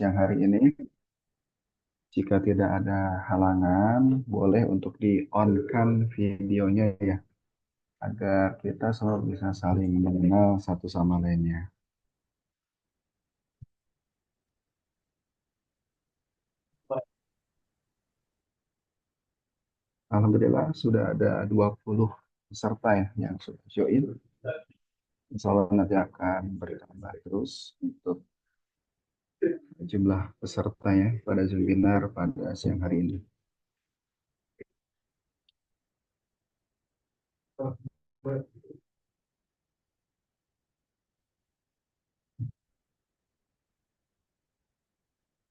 siang hari ini. Jika tidak ada halangan, boleh untuk di-on-kan videonya ya, agar kita selalu bisa saling mengenal satu sama lainnya. Alhamdulillah sudah ada 20 peserta ya yang sudah join. Insya Allah nanti akan bertambah terus untuk jumlah pesertanya pada webinar pada siang hari ini.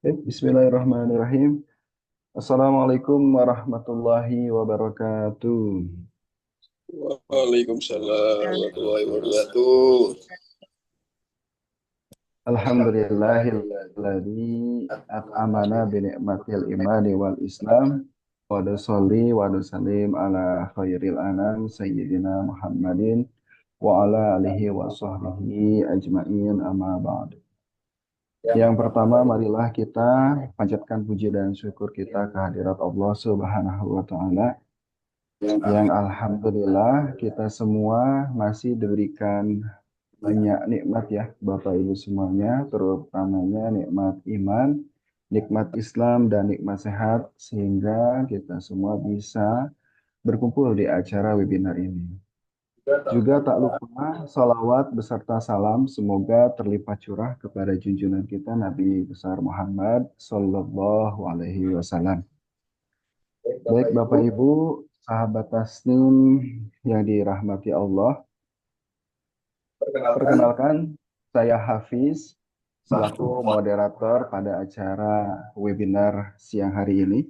Bismillahirrahmanirrahim. Assalamualaikum warahmatullahi wabarakatuh. Waalaikumsalam warahmatullahi wabarakatuh. Alhamdulillahilladzi at'amana bi ni'matil imani wal islam wa nusolli wa nusallim ala khairil anam sayyidina Muhammadin wa ala alihi wa sahbihi ajmain amma ba'd. Yang pertama, marilah kita panjatkan puji dan syukur kita kehadirat Allah Subhanahu wa taala yang alhamdulillah kita semua masih diberikan banyak nikmat ya Bapak Ibu semuanya, terutamanya nikmat iman, nikmat Islam dan nikmat sehat sehingga kita semua bisa berkumpul di acara webinar ini. Juga tak lupa salawat beserta salam semoga terlipat curah kepada junjungan kita Nabi besar Muhammad Sallallahu Alaihi Wasallam. Baik Bapak Ibu, sahabat Tasnim yang dirahmati Allah, perkenalkan saya Hafiz selaku moderator pada acara webinar siang hari ini.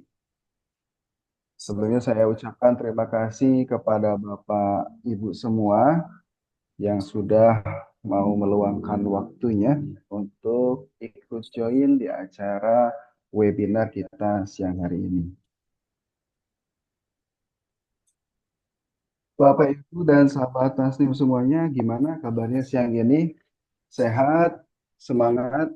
Sebelumnya saya ucapkan terima kasih kepada Bapak Ibu semua yang sudah mau meluangkan waktunya untuk ikut join di acara webinar kita siang hari ini. Bapak Ibu dan sahabat Tasnim semuanya, gimana kabarnya siang ini? Sehat? Semangat?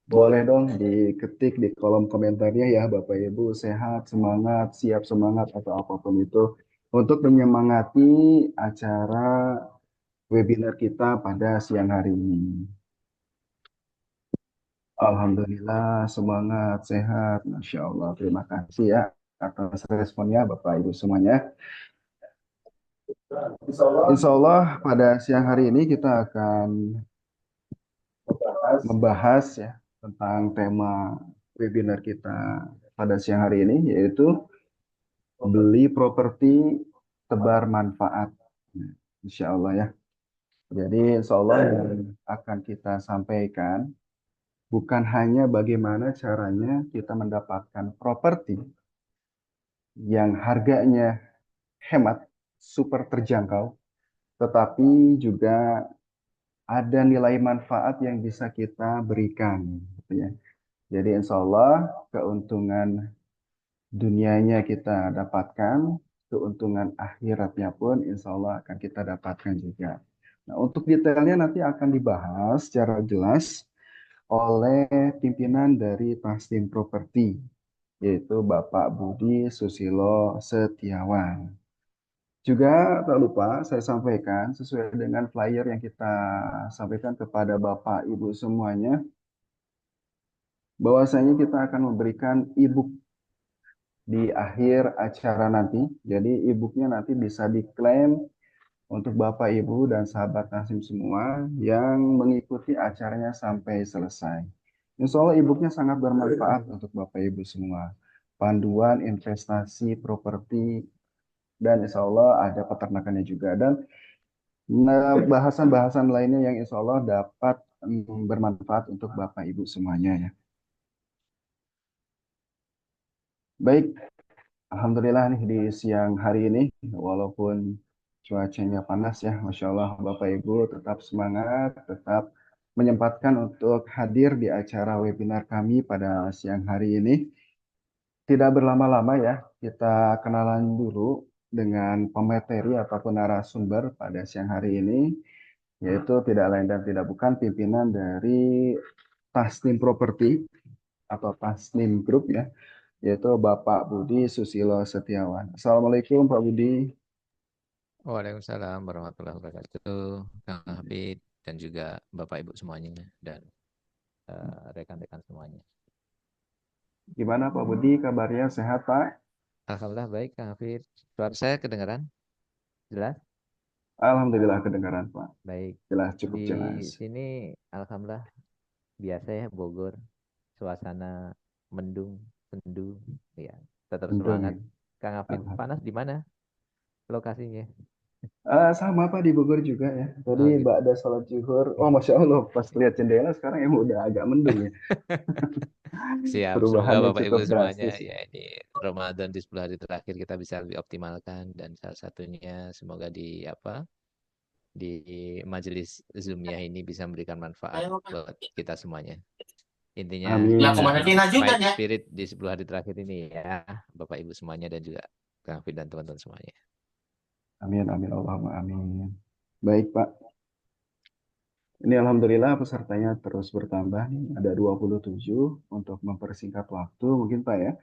Boleh dong diketik di kolom komentarnya ya Bapak Ibu, sehat, semangat, siap semangat atau apapun itu untuk menyemangati acara webinar kita pada siang hari ini. Alhamdulillah semangat, sehat, Masya Allah. Terima kasih ya atas responnya Bapak Ibu semuanya. Insya Allah pada siang hari ini kita akan membahas ya tentang tema webinar kita pada siang hari ini, yaitu beli properti tebar manfaat. Nah, Insya Allah ya. Jadi insya Allah yang akan kita sampaikan bukan hanya bagaimana caranya kita mendapatkan properti yang harganya hemat, super terjangkau, tetapi juga ada nilai manfaat yang bisa kita berikan, gitu ya. Jadi insya Allah keuntungan dunianya kita dapatkan, keuntungan akhiratnya pun insya Allah akan kita dapatkan juga. Nah, untuk detailnya nanti akan dibahas secara jelas oleh pimpinan dari Taslim Property, yaitu Bapak Budi Susilo Setiawan. Juga tak lupa saya sampaikan sesuai dengan flyer yang kita sampaikan kepada Bapak Ibu semuanya, bahwasanya kita akan memberikan e-book di akhir acara nanti. Jadi e-booknya nanti bisa diklaim untuk Bapak Ibu dan sahabat Nasim semua yang mengikuti acaranya sampai selesai. Insya Allah e-booknya sangat bermanfaat untuk Bapak Ibu semua. Panduan investasi properti dan insya Allah ada peternakannya juga. Dan bahasan-bahasan lainnya yang insya Allah dapat bermanfaat untuk Bapak Ibu semuanya ya. Baik, Alhamdulillah nih di siang hari ini, walaupun cuacanya panas ya, Masya Allah Bapak Ibu tetap semangat, tetap menyempatkan untuk hadir di acara webinar kami pada siang hari ini. Tidak berlama-lama ya, kita kenalan dulu dengan pemateri ataupun narasumber pada siang hari ini, yaitu tidak lain dan tidak bukan pimpinan dari Tasnim Property, atau Tasnim Group ya, yaitu Bapak Budi Susilo Setiawan. Assalamualaikum Pak Budi. Waalaikumsalam warahmatullahi wabarakatuh, Kang Hafid dan juga Bapak Ibu semuanya dan rekan-rekan semuanya. Gimana Pak Budi, kabarnya sehat Pak? Alhamdulillah baik, Kang Hafid. Suara saya kedengaran? Jelas? Alhamdulillah kedengaran Pak. Baik. Jelas, cukup Di jelas. sini Alhamdulillah biasa ya Bogor, suasana mendung, sendu, ya tetap Mendung semangat. ya. Kang Hafid Alhamdulillah. panas di mana lokasinya? Sama Pak di Bogor juga ya. Tadi Oh gitu. Mbak ada sholat zuhur. Oh Masya Allah, pas lihat jendela sekarang emang udah agak mendung ya. Siap, semoga Perubahannya Bapak Ibu cukup semuanya drastis ya. ya ini Ramadan di 10 hari terakhir kita bisa lebih optimalkan dan salah satunya semoga di di majelis Zoom-nya ini bisa memberikan manfaat buat kita semuanya. Intinya Amin, kita amin. baik spirit di 10 hari terakhir ini ya, Bapak Ibu semuanya dan juga Kang Fit dan teman-teman semuanya. Amin, amin. Allahumma amin. Baik Pak. Ini Alhamdulillah pesertanya terus bertambah nih. Ada 27 untuk mempersingkat waktu mungkin Pak ya.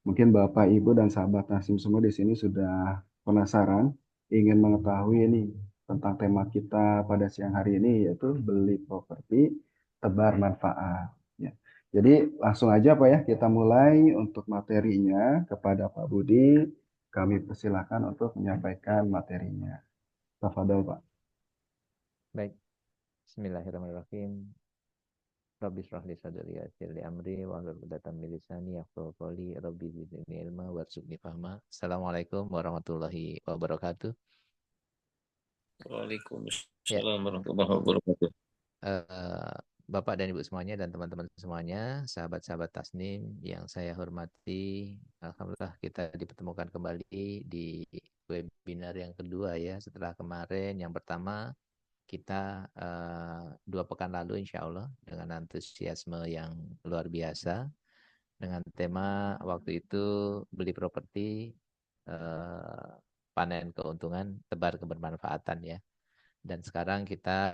Mungkin Bapak, Ibu, dan sahabat Nasim semua di sini sudah penasaran, ingin mengetahui ini tentang tema kita pada siang hari ini, yaitu beli properti tebar manfaat. Ya. Jadi langsung aja Pak ya, kita mulai untuk materinya kepada Pak Budi. Kami persilakan untuk menyampaikan materinya. Tafadhol Pak. Baik, Bismillahirrahmanirrahim. Rabbi shrah li sadri yassir li amri wahlul 'uqdatam min lisani yafqahu qawli rabbi zidni ilma warzuqni fahma. Assalamualaikum warahmatullahi wabarakatuh. Ya, Waalaikumsalam warahmatullahi wabarakatuh. eh, Bapak dan Ibu semuanya dan teman-teman semuanya, sahabat-sahabat Tasnim yang saya hormati, Alhamdulillah kita dipertemukan kembali di webinar yang kedua ya, setelah kemarin yang pertama kita 2 pekan lalu insya Allah dengan antusiasme yang luar biasa dengan tema waktu itu beli properti, eh, panen keuntungan, tebar kebermanfaatan ya. Dan sekarang kita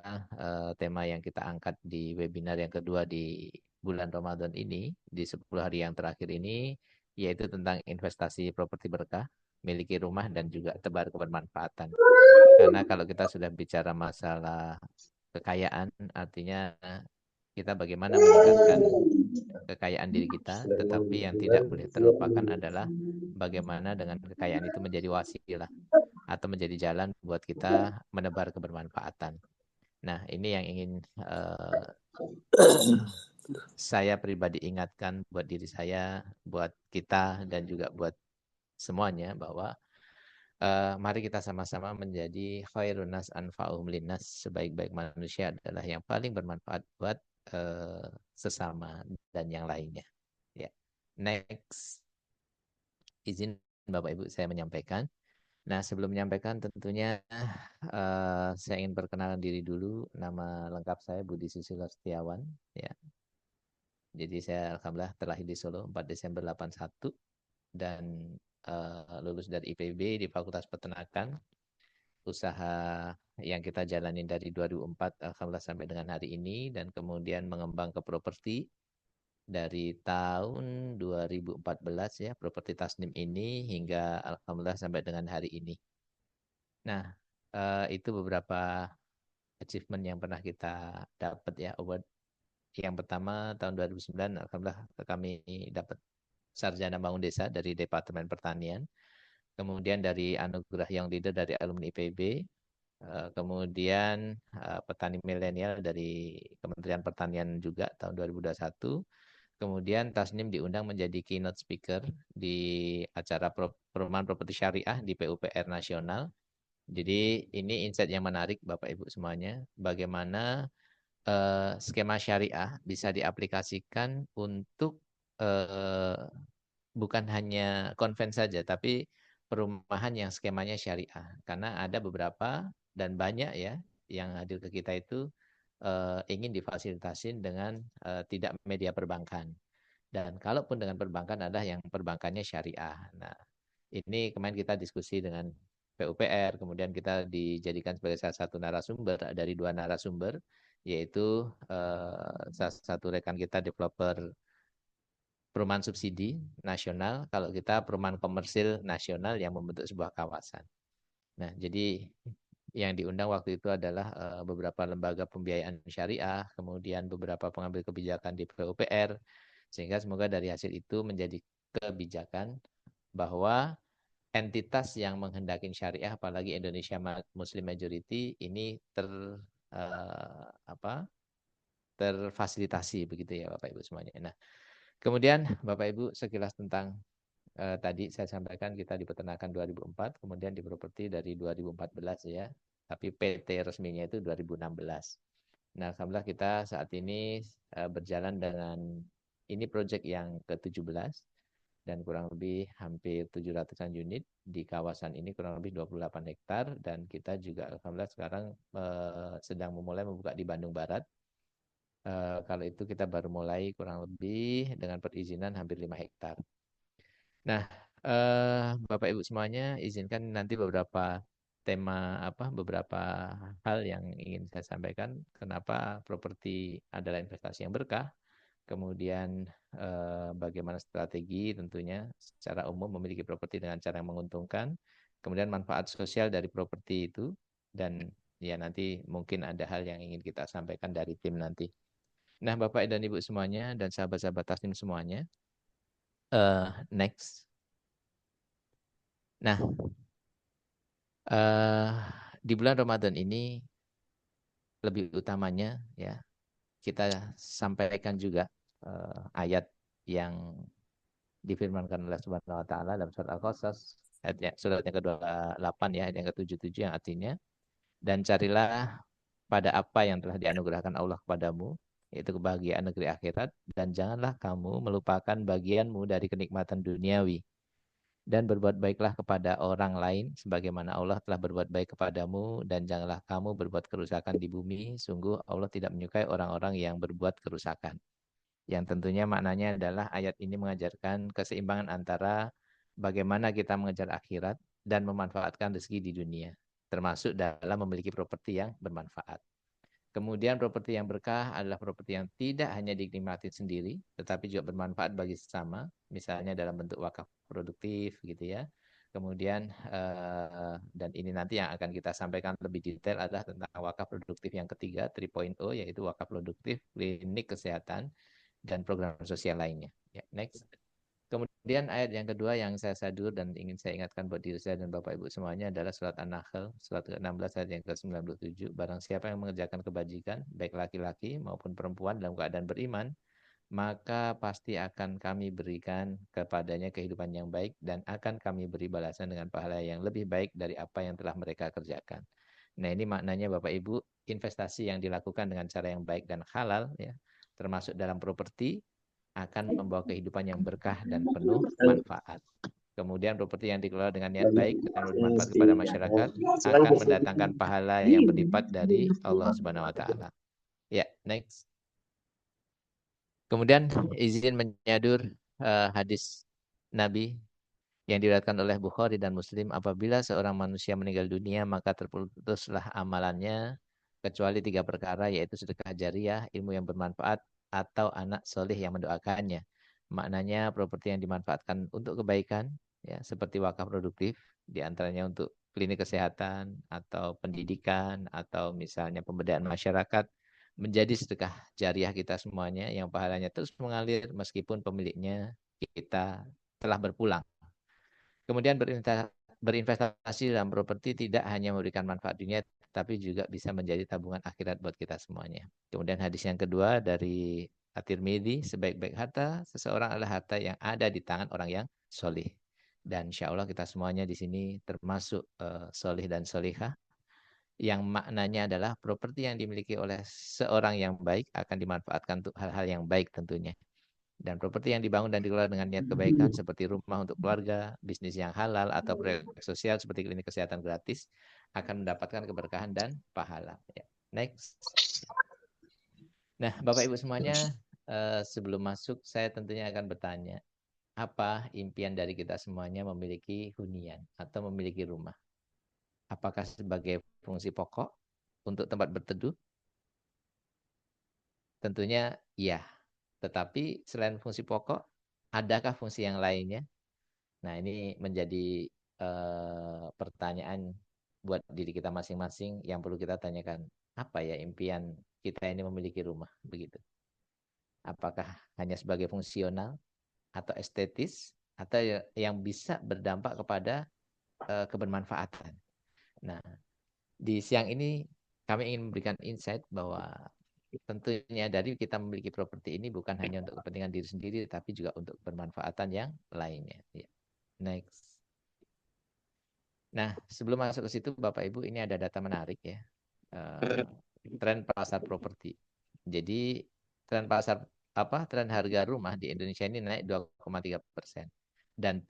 tema yang kita angkat di webinar yang kedua di bulan Ramadan ini, di 10 hari yang terakhir ini, yaitu tentang investasi properti berkah, miliki rumah dan juga tebar kebermanfaatan. Karena kalau kita sudah bicara masalah kekayaan, artinya kita bagaimana meningkatkan kekayaan diri kita, tetapi yang tidak boleh terlupakan adalah bagaimana dengan kekayaan itu menjadi wasilah atau menjadi jalan buat kita menebar kebermanfaatan. Nah, ini yang ingin saya pribadi ingatkan buat diri saya, buat kita, dan juga buat semuanya bahwa mari kita sama-sama menjadi khairun nas anfa'uhum linnas. Sebaik-baik manusia adalah yang paling bermanfaat buat sesama dan yang lainnya. Ya. Next, izin Bapak Ibu saya menyampaikan. Nah, sebelum menyampaikan tentunya saya ingin perkenalkan diri dulu. Nama lengkap saya Budi Susilo Setiawan. Ya. Jadi saya alhamdulillah terlahir di Solo 4 Desember 81 dan lulus dari IPB di Fakultas Peternakan. Usaha yang kita jalani dari 2004 alhamdulillah sampai dengan hari ini dan kemudian mengembang ke properti dari tahun 2014 ya properti Tasnim ini hingga alhamdulillah sampai dengan hari ini. Nah, itu beberapa achievement yang pernah kita dapat ya award. Yang pertama tahun 2009 alhamdulillah kami dapat sarjana bangun desa dari Departemen Pertanian. Kemudian dari anugerah yang leader dari alumni IPB. Kemudian petani milenial dari Kementerian Pertanian juga tahun 2021. Kemudian Tasnim diundang menjadi keynote speaker di acara perumahan properti syariah di PUPR Nasional. Jadi ini insight yang menarik Bapak Ibu semuanya. Bagaimana skema syariah bisa diaplikasikan untuk eh, bukan hanya konven saja, tapi perumahan yang skemanya syariah. Karena ada beberapa dan banyak ya yang hadir ke kita itu ingin difasilitasin dengan tidak media perbankan. Dan kalaupun dengan perbankan adalah yang perbankannya syariah. Nah, ini kemarin kita diskusi dengan PUPR, kemudian kita dijadikan sebagai salah satu narasumber dari 2 narasumber, yaitu salah satu rekan kita developer perumahan subsidi nasional, kalau kita perumahan komersil nasional yang membentuk sebuah kawasan. Nah, jadi yang diundang waktu itu adalah beberapa lembaga pembiayaan syariah, kemudian beberapa pengambil kebijakan di PUPR, sehingga semoga dari hasil itu menjadi kebijakan bahwa entitas yang menghendaki syariah, apalagi Indonesia Muslim Majority, ini terfasilitasi begitu ya Bapak Ibu semuanya. Nah, kemudian Bapak Ibu sekilas tentang tadi saya sampaikan kita di peternakan 2004, kemudian di properti dari 2014 ya. Tapi PT resminya itu 2016. Nah, alhamdulillah kita saat ini berjalan dengan ini proyek yang ke-17 dan kurang lebih hampir 700-an unit di kawasan ini, kurang lebih 28 hektar, dan kita juga alhamdulillah sekarang sedang memulai membuka di Bandung Barat. Kalau itu kita baru mulai kurang lebih dengan perizinan hampir 5 hektar. Nah, Bapak Ibu semuanya, izinkan nanti beberapa beberapa hal yang ingin saya sampaikan. Kenapa properti adalah investasi yang berkah? Kemudian bagaimana strategi tentunya secara umum memiliki properti dengan cara yang menguntungkan. Kemudian manfaat sosial dari properti itu, dan ya nanti mungkin ada hal yang ingin kita sampaikan dari tim nanti. Nah, Bapak dan Ibu semuanya dan sahabat-sahabat Tasnim semuanya, next. Nah, di bulan Ramadan ini lebih utamanya ya kita sampaikan juga ayat yang difirmankan oleh Subhanahu wa taala dalam surat Al-Qasas surat yang ke-28 ya, ayat yang ke-77 yang artinya, dan carilah pada apa yang telah dianugerahkan Allah kepadamu, yaitu kebahagiaan negeri akhirat, dan janganlah kamu melupakan bagianmu dari kenikmatan duniawi. Dan berbuat baiklah kepada orang lain sebagaimana Allah telah berbuat baik kepadamu, dan janganlah kamu berbuat kerusakan di bumi, sungguh Allah tidak menyukai orang-orang yang berbuat kerusakan. Yang tentunya maknanya adalah ayat ini mengajarkan keseimbangan antara bagaimana kita mengejar akhirat dan memanfaatkan rezeki di dunia, termasuk dalam memiliki properti yang bermanfaat. Kemudian properti yang berkah adalah properti yang tidak hanya dinikmati sendiri, tetapi juga bermanfaat bagi sesama, misalnya dalam bentuk wakaf produktif gitu ya. Kemudian dan ini nanti yang akan kita sampaikan lebih detail adalah tentang wakaf produktif yang ketiga 3.0, yaitu wakaf produktif, klinik kesehatan, dan program sosial lainnya. Ya, next. Kemudian ayat yang kedua yang saya sadur dan ingin saya ingatkan buat diri saya dan Bapak Ibu semuanya adalah surat An-Nahl, surat ke-16 ayat yang ke-97. Barang siapa yang mengerjakan kebajikan, baik laki-laki maupun perempuan dalam keadaan beriman, maka pasti akan kami berikan kepadanya kehidupan yang baik dan akan kami beri balasan dengan pahala yang lebih baik dari apa yang telah mereka kerjakan. Nah, ini maknanya Bapak Ibu, investasi yang dilakukan dengan cara yang baik dan halal ya, termasuk dalam properti, akan membawa kehidupan yang berkah dan penuh manfaat. Kemudian properti yang dikelola dengan niat baik dan bermanfaat kepada masyarakat akan mendatangkan pahala yang berlipat dari Allah Subhanahu wa taala. Ya, next. Kemudian izin menyadur hadis Nabi yang diriwayatkan oleh Bukhari dan Muslim, apabila seorang manusia meninggal dunia maka terputuslah amalannya kecuali 3 perkara, yaitu sedekah jariah, ilmu yang bermanfaat, atau anak soleh yang mendoakannya. Maknanya properti yang dimanfaatkan untuk kebaikan ya, seperti wakaf produktif, diantaranya untuk klinik kesehatan atau pendidikan atau misalnya pemberdayaan masyarakat, menjadi sedekah jariah kita semuanya yang pahalanya terus mengalir meskipun pemiliknya kita telah berpulang. Kemudian berinvestasi dalam properti tidak hanya memberikan manfaat dunia, tapi juga bisa menjadi tabungan akhirat buat kita semuanya. Kemudian hadis yang kedua dari At-Tirmidzi, sebaik-baik harta seseorang adalah harta yang ada di tangan orang yang solih. Dan insya Allah kita semuanya di sini termasuk solih dan solihah, yang maknanya adalah properti yang dimiliki oleh seorang yang baik akan dimanfaatkan untuk hal-hal yang baik tentunya. Dan properti yang dibangun dan dikelola dengan niat kebaikan seperti rumah untuk keluarga, bisnis yang halal, atau proyek sosial seperti klinik kesehatan gratis akan mendapatkan keberkahan dan pahala. Ya. Next. Nah, Bapak Ibu semuanya, sebelum masuk saya tentunya akan bertanya, apa impian dari kita semuanya memiliki hunian atau memiliki rumah? Apakah sebagai fungsi pokok untuk tempat berteduh? Tentunya iya. Tetapi selain fungsi pokok, adakah fungsi yang lainnya? Nah, ini menjadi pertanyaan buat diri kita masing-masing yang perlu kita tanyakan. Apa ya impian kita ini memiliki rumah, begitu? Apakah hanya sebagai fungsional atau estetis atau yang bisa berdampak kepada kebermanfaatan? Nah, di siang ini kami ingin memberikan insight bahwa tentunya dari kita memiliki properti ini bukan hanya untuk kepentingan diri sendiri, tapi juga untuk bermanfaatan yang lainnya. Ya. Next. Nah, sebelum masuk ke situ, Bapak Ibu, ini ada data menarik ya. Tren pasar properti. Jadi tren pasar tren harga rumah di Indonesia ini naik 2,3%. Dan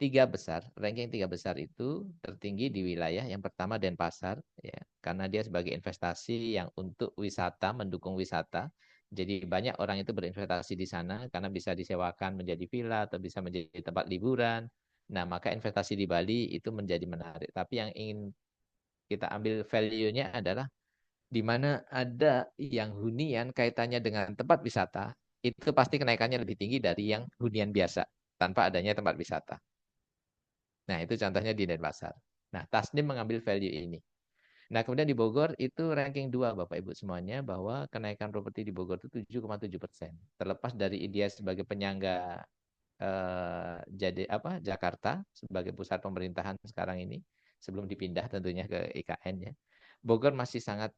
ranking tiga besar itu tertinggi di wilayah yang pertama Denpasar, ya, karena dia sebagai investasi yang untuk wisata, mendukung wisata. Jadi banyak orang itu berinvestasi di sana karena bisa disewakan menjadi villa atau bisa menjadi tempat liburan. Nah, maka investasi di Bali itu menjadi menarik. Tapi yang ingin kita ambil value-nya adalah di mana ada yang hunian kaitannya dengan tempat wisata, itu pasti kenaikannya lebih tinggi dari yang hunian biasa tanpa adanya tempat wisata. Nah, itu contohnya di Denpasar. Nah, Tasnim mengambil value ini. Nah, kemudian di Bogor itu ranking 2 Bapak Ibu semuanya bahwa kenaikan properti di Bogor itu 7,7%. Terlepas dari dia sebagai penyangga jadi Jakarta sebagai pusat pemerintahan sekarang ini sebelum dipindah tentunya ke IKN ya. Bogor masih sangat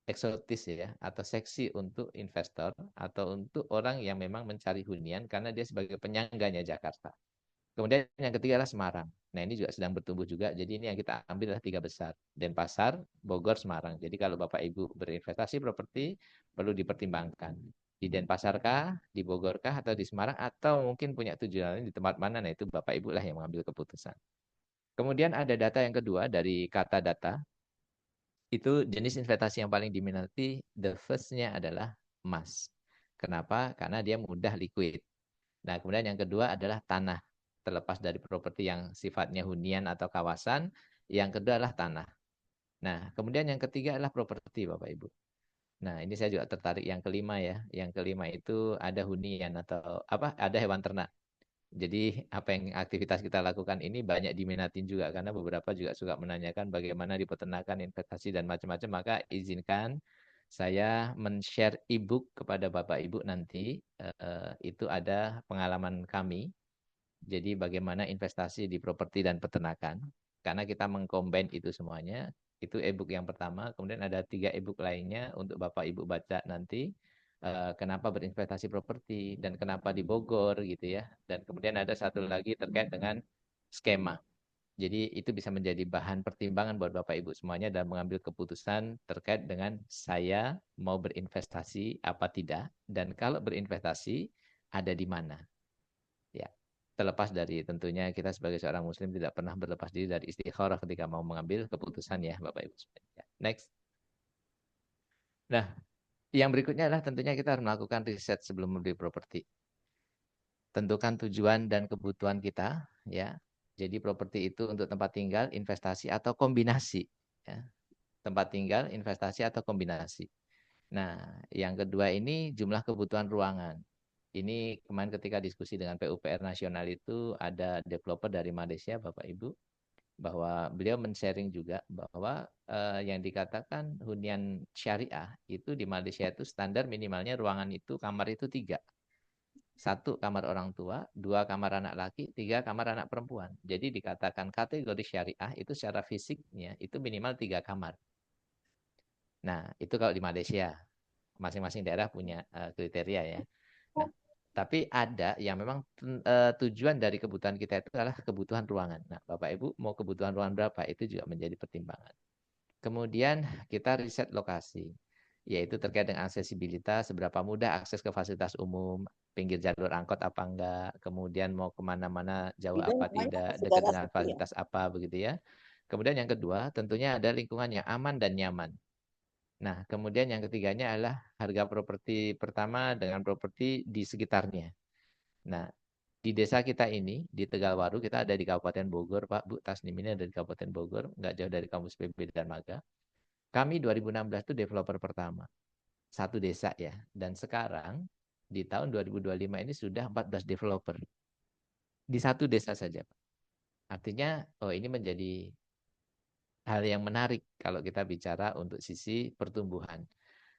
eksotis ya atau seksi untuk investor atau untuk orang yang memang mencari hunian karena dia sebagai penyangganya Jakarta. Kemudian yang ketiga adalah Semarang. Nah, ini juga sedang bertumbuh juga. Jadi ini yang kita ambil adalah tiga besar. Denpasar, Bogor, Semarang. Jadi kalau Bapak Ibu berinvestasi properti perlu dipertimbangkan. Di Denpasar kah, di Bogor kah, atau di Semarang, atau mungkin punya tujuan lain di tempat mana. Nah, itu Bapak Ibu lah yang mengambil keputusan. Kemudian ada data yang kedua dari Kata Data. Itu jenis investasi yang paling diminati, the first-nya adalah emas. Kenapa? Karena dia mudah liquid. Nah, kemudian yang kedua adalah tanah. Terlepas dari properti yang sifatnya hunian atau kawasan, yang kedua adalah tanah. Nah, kemudian yang ketiga adalah properti, Bapak Ibu. Nah, ini saya juga tertarik yang kelima ya. Yang kelima itu ada hunian atau ada hewan ternak. Jadi apa yang aktivitas kita lakukan ini banyak diminatin juga karena beberapa juga suka menanyakan bagaimana di peternakan, investasi dan macam-macam. Maka izinkan saya men-share e-book kepada Bapak Ibu nanti. Itu ada pengalaman kami. Jadi bagaimana investasi di properti dan peternakan. Karena kita mengcombine itu semuanya. Itu e-book yang pertama. Kemudian ada 3 e-book lainnya untuk Bapak Ibu baca nanti. Kenapa berinvestasi properti dan kenapa di Bogor gitu ya. Dan kemudian ada satu lagi terkait dengan skema. Jadi itu bisa menjadi bahan pertimbangan buat Bapak Ibu semuanya dalam mengambil keputusan terkait dengan saya mau berinvestasi apa tidak dan kalau berinvestasi ada di mana. Ya. Terlepas dari tentunya kita sebagai seorang muslim tidak pernah berlepas diri dari istikharah ketika mau mengambil keputusan ya Bapak Ibu semuanya. Next. Nah, yang berikutnya adalah tentunya kita harus melakukan riset sebelum membeli properti. Tentukan tujuan dan kebutuhan kita, ya. Jadi properti itu untuk tempat tinggal, investasi atau kombinasi, ya. Tempat tinggal, investasi atau kombinasi. Nah, yang kedua ini jumlah kebutuhan ruangan. Ini kemarin ketika diskusi dengan PUPR nasional itu ada developer dari Malaysia, Bapak Ibu, bahwa beliau men-sharing juga bahwa yang dikatakan hunian syariah itu di Malaysia itu standar minimalnya ruangan itu kamar itu 3. 1 kamar orang tua, 2 kamar anak laki, 3 kamar anak perempuan. Jadi dikatakan kategori syariah itu secara fisiknya itu minimal 3 kamar. Nah, itu kalau di Malaysia. Masing-masing daerah punya kriteria ya. Nah, tapi ada yang memang tujuan dari kebutuhan kita itu adalah kebutuhan ruangan. Nah, Bapak Ibu mau kebutuhan ruangan berapa? Itu juga menjadi pertimbangan. Kemudian kita riset lokasi, yaitu terkait dengan aksesibilitas, seberapa mudah akses ke fasilitas umum, pinggir jalur angkot apa enggak, kemudian mau kemana-mana jauh Itu apa namanya tidak, dekat saudara dengan satu ya. fasilitas apa begitu ya. Kemudian yang kedua tentunya ada lingkungan yang aman dan nyaman. Nah, kemudian yang ketiganya adalah harga properti pertama dengan properti di sekitarnya. Nah, di desa kita ini, di Tegalwaru, kita ada di Kabupaten Bogor, Pak, Bu, Tasnim ini ada di Kabupaten Bogor, nggak jauh dari kampus PB dan Maga. Kami 2016 itu developer pertama. Satu desa ya. Dan sekarang Di tahun 2025 ini sudah 14 developer di satu desa saja, Pak. Artinya, oh ini menjadi hal yang menarik kalau kita bicara untuk sisi pertumbuhan.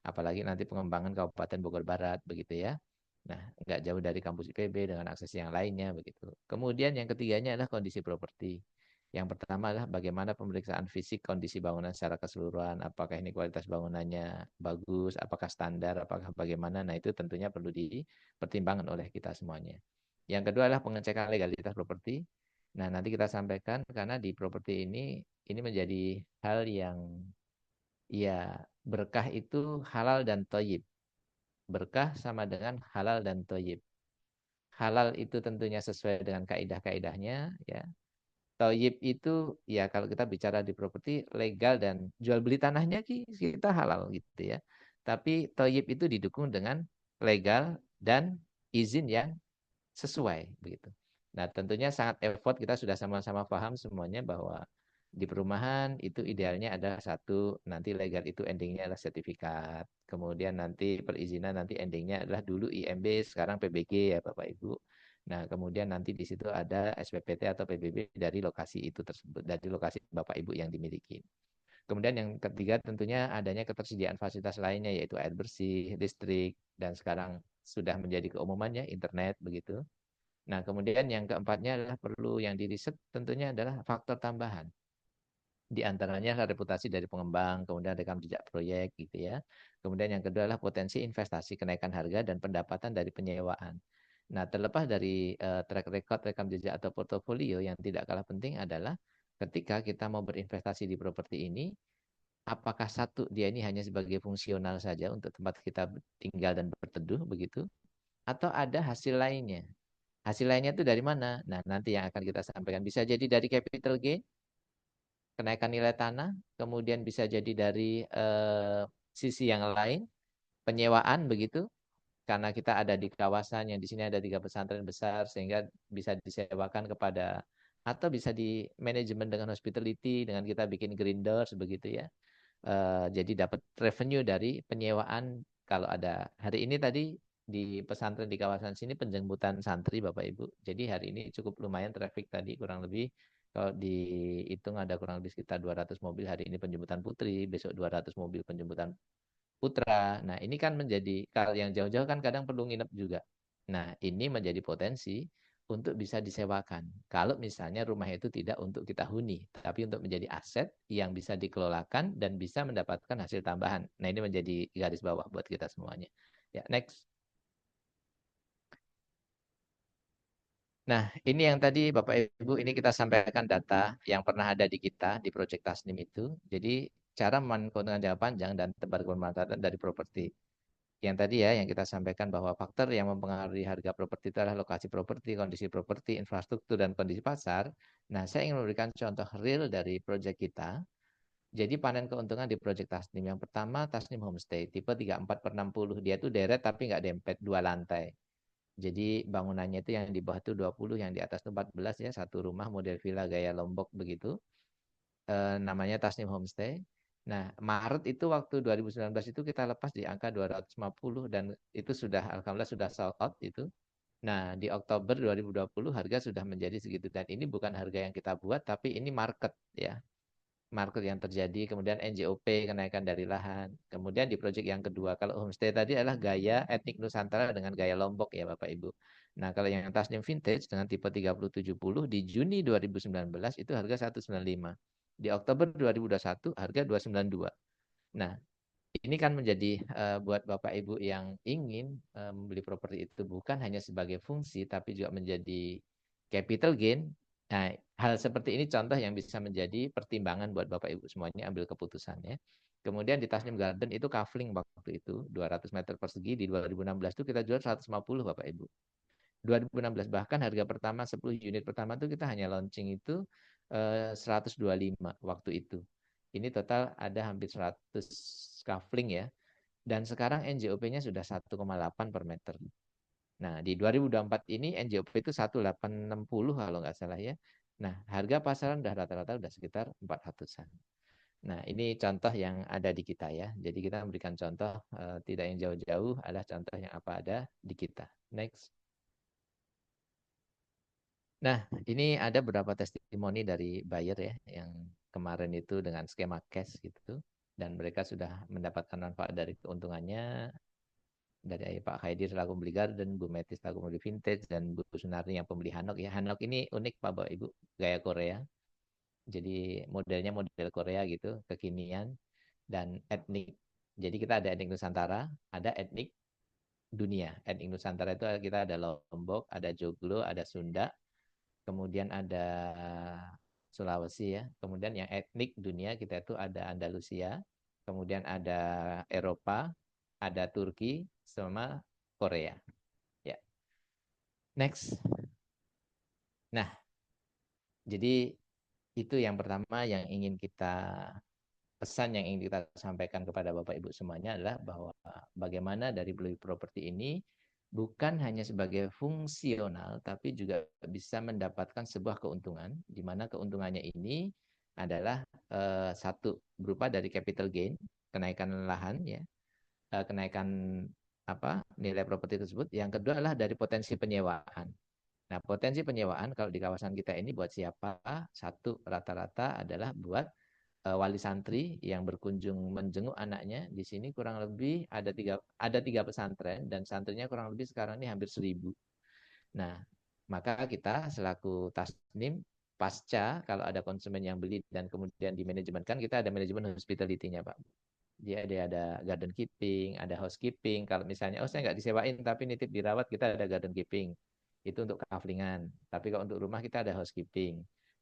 Apalagi nanti pengembangan Kabupaten Bogor Barat, begitu ya. Nah, nggak jauh dari kampus IPB dengan akses yang lainnya, begitu. Kemudian yang ketiganya adalah kondisi properti. Yang pertama adalah bagaimana pemeriksaan fisik kondisi bangunan secara keseluruhan, apakah ini kualitas bangunannya bagus, apakah standar, apakah bagaimana. Nah, itu tentunya perlu dipertimbangkan oleh kita semuanya. Yang kedua adalah pengecekan legalitas properti. Nah, nanti kita sampaikan karena di properti ini menjadi hal yang ya berkah itu halal dan thayyib. Berkah sama dengan halal dan thayyib. Halal itu tentunya sesuai dengan kaidah-kaidahnya ya. Thayyib itu ya kalau kita bicara di properti legal dan jual beli tanahnya kita halal gitu ya. Tapi thayyib itu didukung dengan legal dan izin yang sesuai begitu. Nah, tentunya sangat effort, kita sudah sama-sama paham semuanya bahwa di perumahan itu idealnya ada satu, nanti legal itu endingnya adalah sertifikat. Kemudian nanti perizinan nanti endingnya adalah dulu IMB, sekarang PBG ya Bapak Ibu. Nah, kemudian nanti di situ ada SPPT atau PBB dari lokasi itu tersebut, dari lokasi Bapak Ibu yang dimiliki. Kemudian yang ketiga tentunya adanya ketersediaan fasilitas lainnya yaitu air bersih, listrik, dan sekarang sudah menjadi keumumannya internet begitu. Nah, kemudian yang keempatnya adalah perlu yang diriset tentunya adalah faktor tambahan. Di antaranya reputasi dari pengembang, kemudian rekam jejak proyek gitu ya. Kemudian yang kedua adalah potensi investasi, kenaikan harga dan pendapatan dari penyewaan. Nah, terlepas dari track record, rekam jejak atau portofolio, yang tidak kalah penting adalah ketika kita mau berinvestasi di properti ini, apakah satu dia ini hanya sebagai fungsional saja untuk tempat kita tinggal dan berteduh begitu, atau ada hasil lainnya. Hasil lainnya itu dari mana? Nah, nanti yang akan kita sampaikan. Bisa jadi dari capital gain, kenaikan nilai tanah, kemudian bisa jadi dari sisi yang lain, penyewaan begitu, karena kita ada di kawasan yang di sini ada 3 pesantren besar, sehingga bisa disewakan kepada, atau bisa di manajemen dengan hospitality, dengan kita bikin green doors begitu ya. Jadi dapat revenue dari penyewaan. Kalau ada hari ini tadi di pesantren di kawasan sini penjemputan santri Bapak Ibu. Jadi hari ini cukup lumayan traffic tadi kurang lebih kalau dihitung ada kurang lebih sekitar 200 mobil hari ini penjemputan putri, besok 200 mobil penjemputan putra. Nah, ini kan menjadi kalau yang jauh-jauh kan kadang perlu nginep juga. Nah, ini menjadi potensi untuk bisa disewakan. Kalau misalnya rumah itu tidak untuk kita huni, tapi untuk menjadi aset yang bisa dikelolakan dan bisa mendapatkan hasil tambahan. Nah, ini menjadi garis bawah buat kita semuanya. Ya, next. Nah, ini yang tadi Bapak Ibu, ini kita sampaikan data yang pernah ada di kita di Project Tasnim itu. Jadi, cara memanfaatkan jangka panjang dan tebar bermanfaatan dari properti. Yang tadi ya, yang kita sampaikan bahwa faktor yang mempengaruhi harga properti itu adalah lokasi properti, kondisi properti, infrastruktur, dan kondisi pasar. Nah, saya ingin memberikan contoh real dari proyek kita. Jadi panen keuntungan di proyek Tasnim. Yang pertama, Tasnim Homestay, tipe 34/60. Dia itu deret tapi nggak dempet, 2 lantai. Jadi bangunannya itu yang di bawah itu 20, yang di atas itu 14 ya, satu rumah model villa gaya Lombok begitu. Namanya Tasnim Homestay. Nah, Maret itu waktu 2019 itu kita lepas di angka 250 dan itu sudah alhamdulillah sudah sold out itu. Nah, di Oktober 2020 harga sudah menjadi segitu dan ini bukan harga yang kita buat tapi ini market ya. Market yang terjadi, kemudian NJOP kenaikan dari lahan. Kemudian di proyek yang kedua, kalau homestay tadi adalah gaya etnik Nusantara dengan gaya Lombok ya Bapak Ibu. Nah, kalau yang Tasnim Vintage dengan tipe 3070 di Juni 2019 itu harga 195. Di Oktober 2021 harga 292. Nah, ini kan menjadi buat Bapak Ibu yang ingin membeli properti itu bukan hanya sebagai fungsi tapi juga menjadi capital gain. Nah, hal seperti ini contoh yang bisa menjadi pertimbangan buat Bapak Ibu semuanya ambil keputusannya. Kemudian di Tasnim Garden itu kafling waktu itu 200 meter persegi di 2016 itu kita jual 150 Bapak Ibu. 2016 bahkan harga pertama 10 unit pertama itu kita hanya launching itu 125 waktu itu. Ini total ada hampir 100 kafling ya. Dan sekarang NJOP-nya sudah 1,8 per meter. Nah, di 2024 ini NJOP itu 1860 kalau nggak salah ya. Nah, harga pasaran udah rata-rata udah sekitar 400-an. Nah, ini contoh yang ada di kita ya. Jadi kita memberikan contoh tidak yang jauh-jauh, adalah contoh yang apa ada di kita. Next. Nah, ini ada beberapa testimoni dari buyer ya, yang kemarin itu dengan skema cash gitu. Dan mereka sudah mendapatkan manfaat dari keuntungannya, dari Pak Khaidir selaku pembeli Garden, Bu Metis selaku pembeli Vintage, dan Bu Sunarni yang pembeli Hanok ya. Hanok ini unik Pak Bapak Ibu, gaya Korea. Jadi modelnya model Korea gitu, kekinian dan etnik. Jadi kita ada etnik Nusantara, ada etnik dunia. Etnik Nusantara itu kita ada Lombok, ada Joglo, ada Sunda, kemudian ada Sulawesi ya. Kemudian yang etnik dunia kita itu ada Andalusia, kemudian ada Eropa, ada Turki, sama Korea. Ya. Next. Nah, jadi itu yang pertama yang ingin kita pesan yang ingin kita sampaikan kepada Bapak Ibu semuanya adalah bahwa bagaimana dari beli properti ini bukan hanya sebagai fungsional tapi juga bisa mendapatkan sebuah keuntungan di mana keuntungannya ini adalah satu berupa dari capital gain, kenaikan lahan ya, kenaikan apa nilai properti tersebut. Yang kedua adalah dari potensi penyewaan. Nah, potensi penyewaan kalau di kawasan kita ini buat siapa? Satu rata-rata adalah buat wali santri yang berkunjung menjenguk anaknya. Di sini kurang lebih ada tiga pesantren dan santrinya kurang lebih sekarang ini hampir 1.000. Nah, maka kita selaku Tasnim pasca kalau ada konsumen yang beli dan kemudian di manajemen kan kita ada manajemen hospitality-nya Pak. Dia ada garden keeping, ada housekeeping. Kalau misalnya saya nggak disewain tapi nitip dirawat, kita ada garden keeping. Itu untuk kaflingan. Tapi kalau untuk rumah kita ada housekeeping.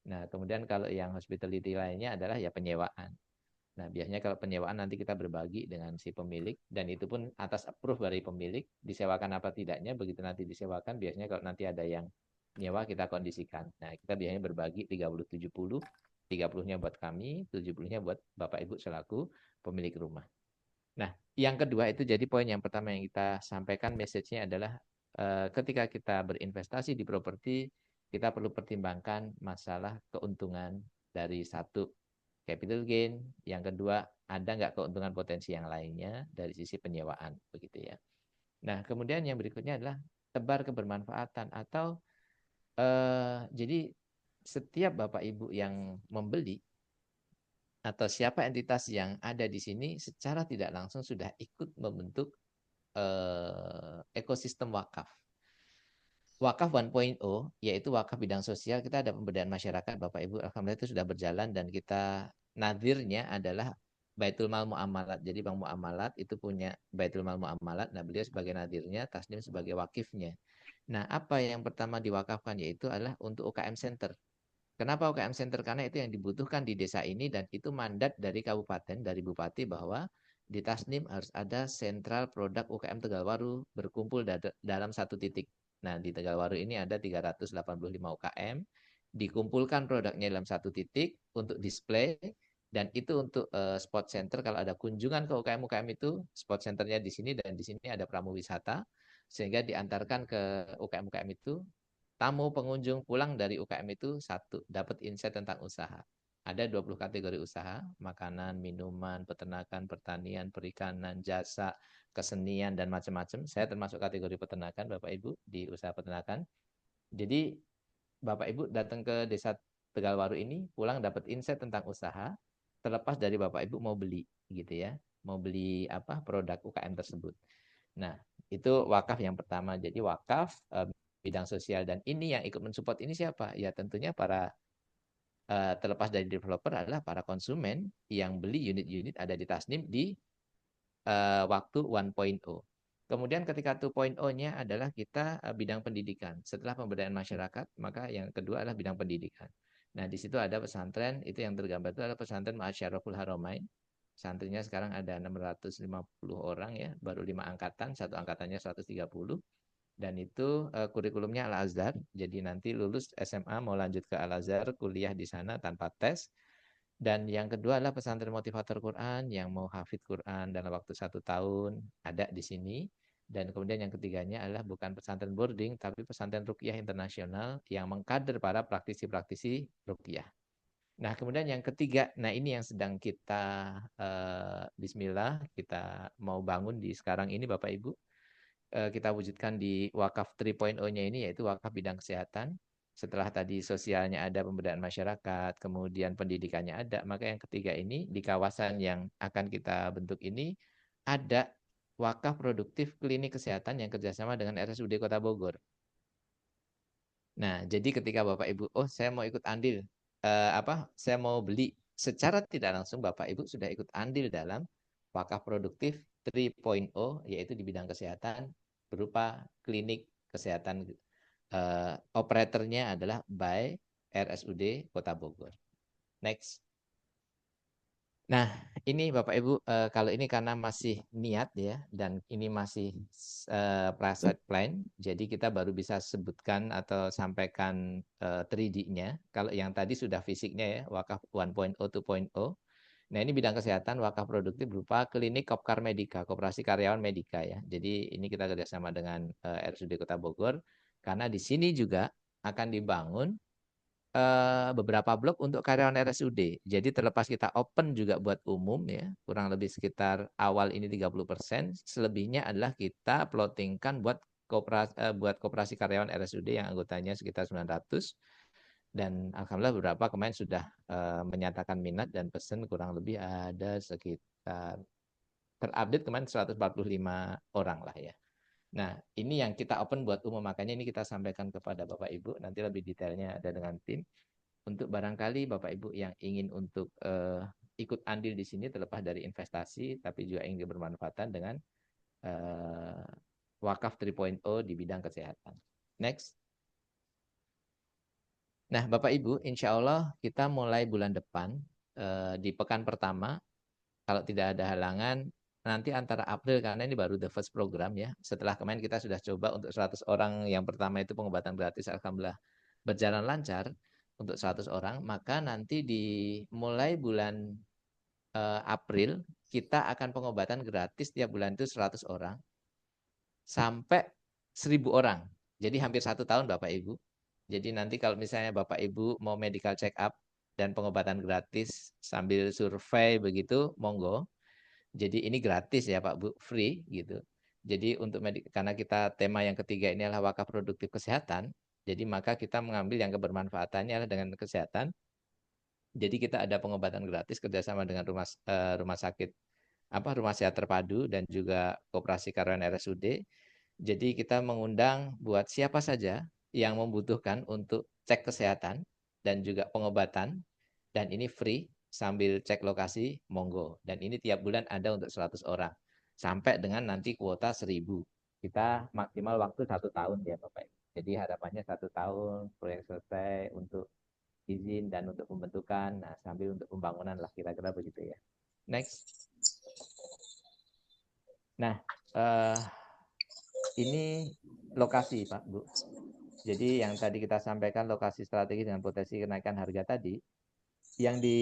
Nah, kemudian kalau yang hospitality lainnya adalah ya penyewaan. Nah, biasanya kalau penyewaan nanti kita berbagi dengan si pemilik dan itu pun atas approve dari pemilik, disewakan apa tidaknya, begitu nanti disewakan biasanya kalau nanti ada yang nyewa kita kondisikan. Nah, kita biasanya berbagi 30-70, 30-nya buat kami, 70-nya buat Bapak Ibu selaku pemilik rumah. Nah, yang kedua itu jadi poin yang pertama yang kita sampaikan message-nya adalah ketika kita berinvestasi di properti, kita perlu pertimbangkan masalah keuntungan dari satu capital gain, yang kedua ada nggak keuntungan potensi yang lainnya dari sisi penyewaan begitu ya. Nah, kemudian yang berikutnya adalah tebar kebermanfaatan atau jadi setiap Bapak Ibu yang membeli atau siapa entitas yang ada di sini secara tidak langsung sudah ikut membentuk ekosistem wakaf. Wakaf 1.0 yaitu wakaf bidang sosial, kita ada pemberdayaan masyarakat Bapak Ibu, alhamdulillah itu sudah berjalan dan kita nadirnya adalah Baitul Mal Muamalat. Jadi Bank Muamalat itu punya Baitul Mal Muamalat, nah beliau sebagai nadirnya, Tasnim sebagai wakifnya. Nah, apa yang pertama diwakafkan yaitu adalah untuk UKM Center. Kenapa UKM Center? Karena itu yang dibutuhkan di desa ini dan itu mandat dari kabupaten, dari bupati bahwa di Tasnim harus ada sentral produk UKM Tegalwaru berkumpul dalam satu titik. Nah, di Tegalwaru ini ada 385 UKM, dikumpulkan produknya dalam satu titik untuk display dan itu untuk spot center kalau ada kunjungan ke UKM-UKM itu, spot centernya di sini dan di sini ada pramu wisata sehingga diantarkan ke UKM-UKM itu. Tamu pengunjung pulang dari UKM itu satu, dapat insight tentang usaha. Ada 20 kategori usaha, makanan, minuman, peternakan, pertanian, perikanan, jasa, kesenian, dan macam-macam. Saya termasuk kategori peternakan, Bapak Ibu, di usaha peternakan. Jadi, Bapak Ibu datang ke desa Tegalwaru ini, pulang dapat insight tentang usaha, terlepas dari Bapak Ibu mau beli, gitu ya. Mau beli apa produk UKM tersebut. Nah, itu wakaf yang pertama. Jadi wakaf bidang sosial dan ini yang ikut mensupport ini siapa? Ya tentunya para terlepas dari developer adalah para konsumen yang beli unit-unit ada di Tasnim di waktu 1.0. Kemudian ketika 2.0-nya adalah kita bidang pendidikan. Setelah pemberdayaan masyarakat, maka yang kedua adalah bidang pendidikan. Nah, di situ ada pesantren, itu yang tergambar itu adalah pesantren Ma'asyaraful Haramain. Santrinya sekarang ada 650 orang ya, baru 5 angkatan, satu angkatannya 130. Dan itu kurikulumnya Al-Azhar. Jadi nanti lulus SMA mau lanjut ke Al-Azhar, kuliah di sana tanpa tes. Dan yang kedua adalah pesantren motivator Quran yang mau hafid Quran dalam waktu 1 tahun ada di sini. Dan kemudian yang ketiganya adalah bukan pesantren boarding, tapi pesantren ruqyah internasional yang mengkader para praktisi-praktisi ruqyah. Nah, kemudian yang ketiga, nah ini yang sedang kita Bismillah, kita mau bangun di sekarang ini Bapak Ibu. Kita wujudkan di Wakaf 3.0-nya ini, yaitu wakaf bidang kesehatan. Setelah tadi sosialnya ada, pemberdayaan masyarakat, kemudian pendidikannya ada, maka yang ketiga ini di kawasan yang akan kita bentuk ini ada wakaf produktif klinik kesehatan yang kerjasama dengan RSUD Kota Bogor. Nah, jadi ketika Bapak Ibu, oh saya mau ikut andil, saya mau beli, secara tidak langsung Bapak Ibu sudah ikut andil dalam wakaf produktif 3.0, yaitu di bidang kesehatan berupa klinik kesehatan. Operatornya adalah by RSUD Kota Bogor. Next. Nah, ini Bapak Ibu, kalau ini karena masih niat ya, dan ini masih private plan, jadi kita baru bisa sebutkan atau sampaikan 3D-nya. Kalau yang tadi sudah fisiknya ya, wakaf 1.0, 2.0. Nah, ini bidang kesehatan, wakaf produktif berupa klinik Kopkar Medika, Koperasi Karyawan Medika ya. Jadi ini kita kerjasama dengan RSUD Kota Bogor, karena di sini juga akan dibangun beberapa blok untuk karyawan RSUD. Jadi terlepas kita open juga buat umum ya, kurang lebih sekitar awal ini 30%, selebihnya adalah kita plottingkan buat koperasi karyawan RSUD yang anggotanya sekitar 900, dan alhamdulillah beberapa kemarin sudah menyatakan minat dan pesan, kurang lebih ada sekitar terupdate kemarin 145 orang lah ya. Nah, ini yang kita open buat umum, makanya ini kita sampaikan kepada Bapak Ibu, nanti lebih detailnya ada dengan tim. Untuk barangkali Bapak Ibu yang ingin untuk ikut andil di sini, terlepas dari investasi, tapi juga ingin bermanfaatan dengan wakaf 3.0 di bidang kesehatan. Next. Nah, Bapak Ibu, insya Allah kita mulai bulan depan, di pekan pertama, kalau tidak ada halangan, nanti antara April, karena ini baru the first program ya, setelah kemarin kita sudah coba untuk 100 orang yang pertama itu pengobatan gratis, alhamdulillah berjalan lancar untuk 100 orang, maka nanti di mulai bulan April, kita akan pengobatan gratis tiap bulan itu 100 orang, sampai 1.000 orang. Jadi hampir 1 tahun Bapak Ibu. Jadi nanti kalau misalnya Bapak Ibu mau medical check up dan pengobatan gratis sambil survei begitu, monggo. Jadi ini gratis ya Pak Bu, free gitu. Jadi karena kita tema yang ketiga ini adalah wakaf produktif kesehatan, jadi maka kita mengambil yang kebermanfaatannya adalah dengan kesehatan. Jadi kita ada pengobatan gratis kerjasama dengan rumah sakit rumah sehat terpadu dan juga koperasi karyawan RSUD. Jadi kita mengundang buat siapa saja yang membutuhkan untuk cek kesehatan dan juga pengobatan, dan ini free sambil cek lokasi, monggo. Dan ini tiap bulan ada untuk 100 orang sampai dengan nanti kuota 1.000. Kita maksimal waktu 1 tahun ya Bapak. Jadi harapannya 1 tahun proyek selesai untuk izin dan untuk pembentukan, nah sambil untuk pembangunan lah, kira-kira begitu ya. Next. Nah, ini lokasi Pak Bu. Jadi yang tadi kita sampaikan lokasi strategi dengan potensi kenaikan harga tadi, yang di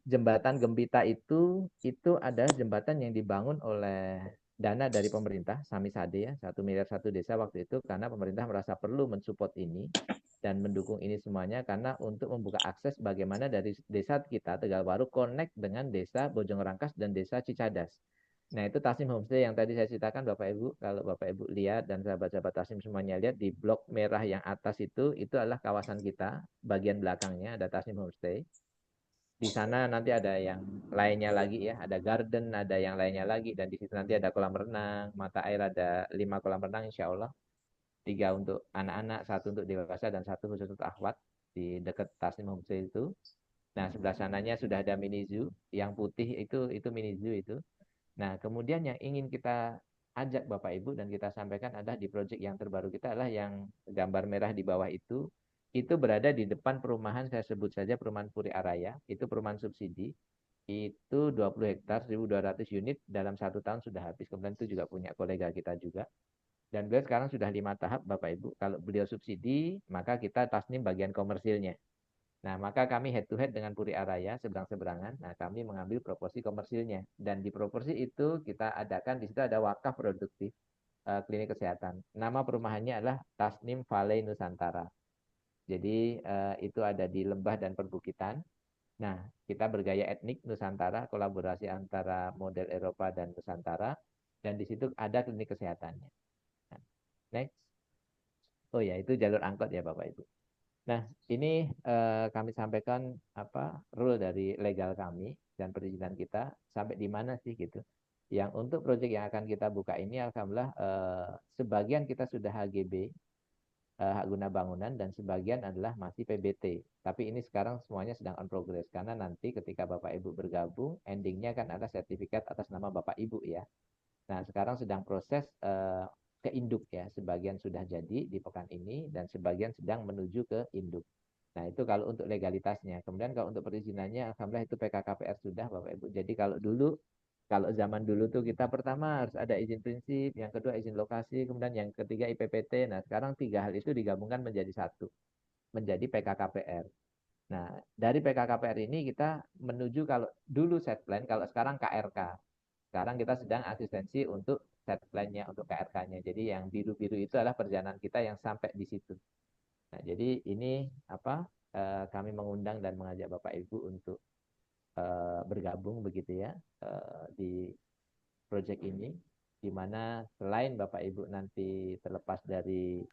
Jembatan Gembita itu ada jembatan yang dibangun oleh dana dari pemerintah, Samisade ya, 1 miliar satu desa waktu itu, karena pemerintah merasa perlu mensupport ini dan mendukung ini semuanya, karena untuk membuka akses bagaimana dari desa kita Tegalwaru connect dengan desa Bojong Rangkas dan desa Cicadas. Nah, itu Tasnim Homestay yang tadi saya ceritakan Bapak Ibu. Kalau Bapak Ibu lihat dan sahabat-sahabat Tasnim semuanya lihat, di blok merah yang atas itu adalah kawasan kita. Bagian belakangnya ada Tasnim Homestay. Di sana nanti ada yang lainnya lagi ya, ada garden, ada yang lainnya lagi, dan di situ nanti ada kolam renang, mata air ada 5 kolam renang insya Allah. 3 untuk anak-anak, 1 untuk dewasa, dan 1 khusus untuk akhwat di dekat Tasnim Homestay itu. Nah, sebelah sananya sudah ada mini zoo, yang putih itu mini zoo itu. Nah, kemudian yang ingin kita ajak Bapak Ibu dan kita sampaikan adalah di proyek yang terbaru kita adalah yang gambar merah di bawah itu berada di depan perumahan, saya sebut saja perumahan Puri Araya, itu perumahan subsidi, itu 20 hektar, 1.200 unit, dalam 1 tahun sudah habis. Kemudian itu juga punya kolega kita juga. Dan beliau sekarang sudah 5 tahap Bapak Ibu. Kalau beliau subsidi, maka kita tasnim bagian komersilnya. Nah, maka kami head to head dengan Puri Araya, seberang-seberangan. Nah, kami mengambil proporsi komersilnya. Dan di proporsi itu kita adakan, di situ ada wakaf produktif klinik kesehatan. Nama perumahannya adalah Tasnim Valley Nusantara. Jadi itu ada di lembah dan perbukitan. Nah, kita bergaya etnik Nusantara, kolaborasi antara model Eropa dan Nusantara, dan di situ ada klinik kesehatannya. Nah, next. Oh ya, itu jalur angkot ya Bapak Ibu. Nah, ini kami sampaikan apa rule dari legal kami dan perizinan kita sampai di mana sih gitu. Yang untuk proyek yang akan kita buka ini, alhamdulillah sebagian kita sudah HGB, hak guna bangunan, dan sebagian adalah masih PBT. Tapi ini sekarang semuanya sedang on progress karena nanti ketika Bapak Ibu bergabung, endingnya kan ada sertifikat atas nama Bapak Ibu ya. Nah, sekarang sedang proses ke induk ya. Sebagian sudah jadi di pekan ini dan sebagian sedang menuju ke induk. Nah, itu kalau untuk legalitasnya. Kemudian kalau untuk perizinannya, alhamdulillah itu PKKPR sudah Bapak Ibu. Jadi kalau zaman dulu tuh kita pertama harus ada izin prinsip, yang kedua izin lokasi, kemudian yang ketiga IPPT. Nah, sekarang tiga hal itu digabungkan menjadi satu, menjadi PKKPR. Nah, dari PKKPR ini kita menuju kalau dulu set plan, kalau sekarang KRK. Sekarang kita sedang asistensi untuk set plan-nya, untuk KRK-nya. Jadi yang biru-biru itu adalah perjalanan kita yang sampai di situ. Nah, jadi ini apa? Kami mengundang dan mengajak Bapak Ibu untuk bergabung begitu ya di proyek ini, di mana selain Bapak Ibu nanti terlepas dari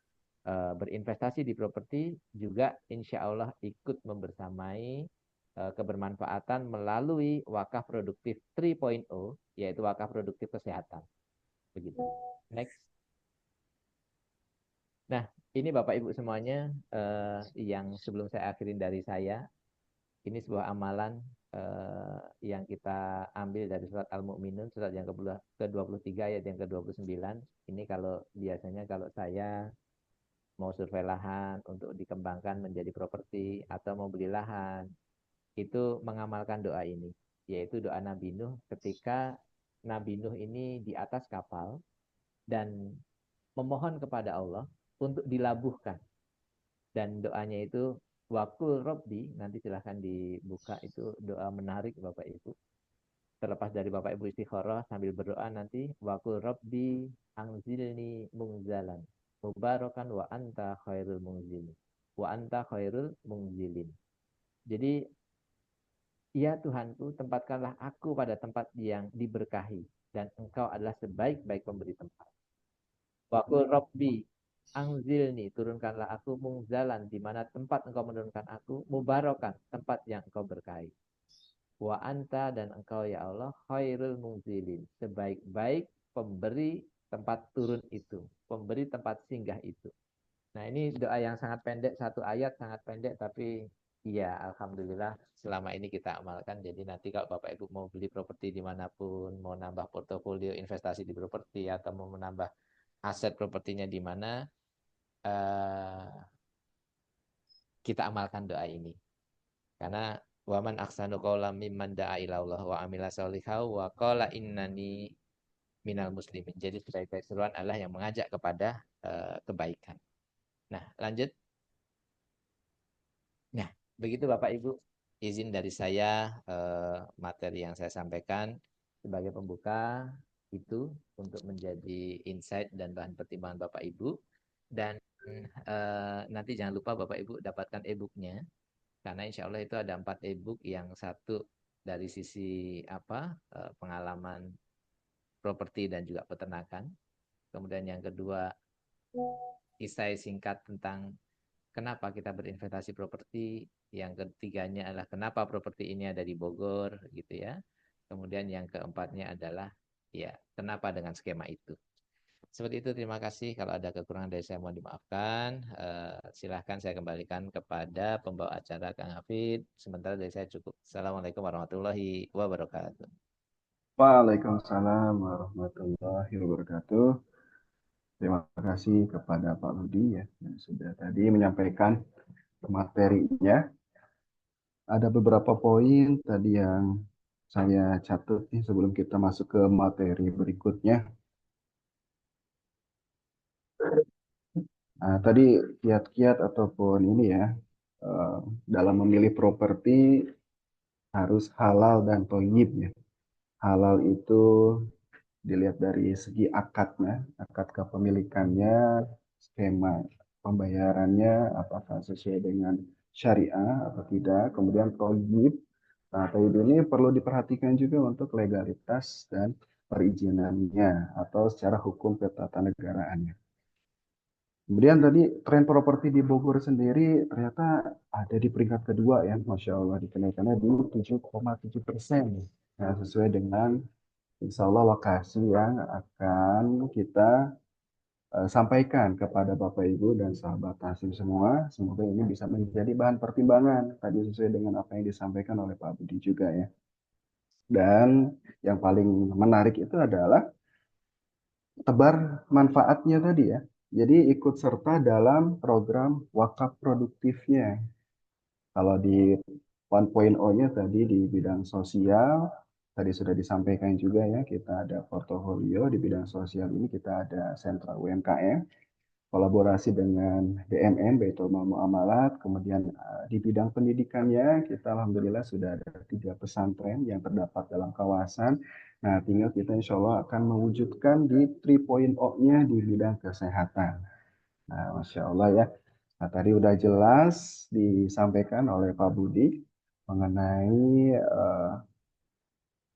berinvestasi di properti, juga insya Allah ikut membersamai kebermanfaatan melalui wakaf produktif 3.0, yaitu wakaf produktif kesehatan. Begitu. Next. Nah, ini Bapak Ibu semuanya yang sebelum saya akhirin dari saya, ini sebuah amalan yang kita ambil dari surat Al-Mu'minun, surat yang ke-23 ayat yang ke-29. Ini kalau biasanya kalau saya mau survei lahan untuk dikembangkan menjadi properti atau mau beli lahan, itu mengamalkan doa ini, yaitu doa Nabi Nuh ketika Nabi Nuh ini di atas kapal dan memohon kepada Allah untuk dilabuhkan. Dan doanya itu wakul Robbi, nanti silahkan dibuka, itu doa menarik Bapak Ibu. Terlepas dari Bapak Ibu istikharah sambil berdoa nanti, wakul Robbi angzilni mungzalan mubarakan wa anta khairul mungzilin wa anta khairul mungzilin. Jadi, ya Tuhanku, tempatkanlah aku pada tempat yang diberkahi dan Engkau adalah sebaik-baik pemberi tempat. Wakul Robbi angzilni, turunkanlah aku mungzalan, di mana tempat Engkau menurunkan aku, mubarakan, tempat yang Engkau berkahi. Wa anta, dan Engkau ya Allah, khairul mungzilin, sebaik-baik pemberi tempat turun itu, pemberi tempat singgah itu. Nah, ini doa yang sangat pendek, satu ayat sangat pendek, tapi iya, alhamdulillah selama ini kita amalkan. Jadi nanti kalau Bapak Ibu mau beli properti dimanapun, mau nambah portofolio investasi di properti, atau mau menambah aset propertinya di mana, eh, kita amalkan doa ini. Karena waman aksanu qawlan mimman da'a ila Allah wa amila sholihan wa qala innani minal muslimin. Jadi sebaik-baik seruan adalah yang mengajak kepada kebaikan. Nah, lanjut. Nah, begitu Bapak Ibu, izin dari saya materi yang saya sampaikan sebagai pembuka itu untuk menjadi insight dan bahan pertimbangan Bapak Ibu. Dan nanti jangan lupa Bapak Ibu dapatkan e-booknya, karena insya Allah itu ada 4 e-book, yang satu dari sisi pengalaman properti dan juga peternakan. Kemudian yang kedua, kisah singkat tentang kenapa kita berinvestasi properti. Yang ketiganya adalah kenapa properti ini ada di Bogor gitu ya. Kemudian yang keempatnya adalah ya kenapa dengan skema itu. Seperti itu, terima kasih. Kalau ada kekurangan dari saya mohon dimaafkan. Silahkan saya kembalikan kepada pembawa acara Kang Hafid. Sementara dari saya cukup. Assalamualaikum warahmatullahi wabarakatuh. Waalaikumsalam warahmatullahi wabarakatuh. Terima kasih kepada Pak Budi ya, yang sudah tadi menyampaikan materinya. Ada beberapa poin tadi yang saya catat nih sebelum kita masuk ke materi berikutnya. Nah, tadi kiat-kiat ataupun ini ya, dalam memilih properti harus halal dan thayyib ya. Halal itu dilihat dari segi akadnya, akad kepemilikannya, skema pembayarannya, apakah sesuai dengan syariah atau tidak. Kemudian thayyib Nah, TIB ini perlu diperhatikan juga untuk legalitas dan perizinannya atau secara hukum ketatanegaraan. Kemudian tadi tren properti di Bogor sendiri ternyata ada di peringkat kedua ya, Masya Allah, dikenaikannya di 7,7%. Nah, sesuai dengan insya Allah lokasi yang akan kita sampaikan kepada Bapak Ibu dan sahabat Hasim semua. Semoga ini bisa menjadi bahan pertimbangan tadi sesuai dengan apa yang disampaikan oleh Pak Budi juga ya. Dan yang paling menarik itu adalah tebar manfaatnya tadi ya. Jadi ikut serta dalam program wakaf produktifnya. Kalau di 1.0-nya tadi di bidang sosial, tadi sudah disampaikan juga ya, kita ada portofolio di bidang sosial ini, kita ada sentra UMKM, kolaborasi dengan BMN, Baitul Mal Muamalat, kemudian di bidang pendidikannya, kita alhamdulillah sudah ada 3 pesantren yang terdapat dalam kawasan. Nah, tinggal kita insya Allah akan mewujudkan di 3.0-nya di bidang kesehatan. Nah, Masya Allah ya. Nah, tadi udah jelas disampaikan oleh Pak Budi mengenai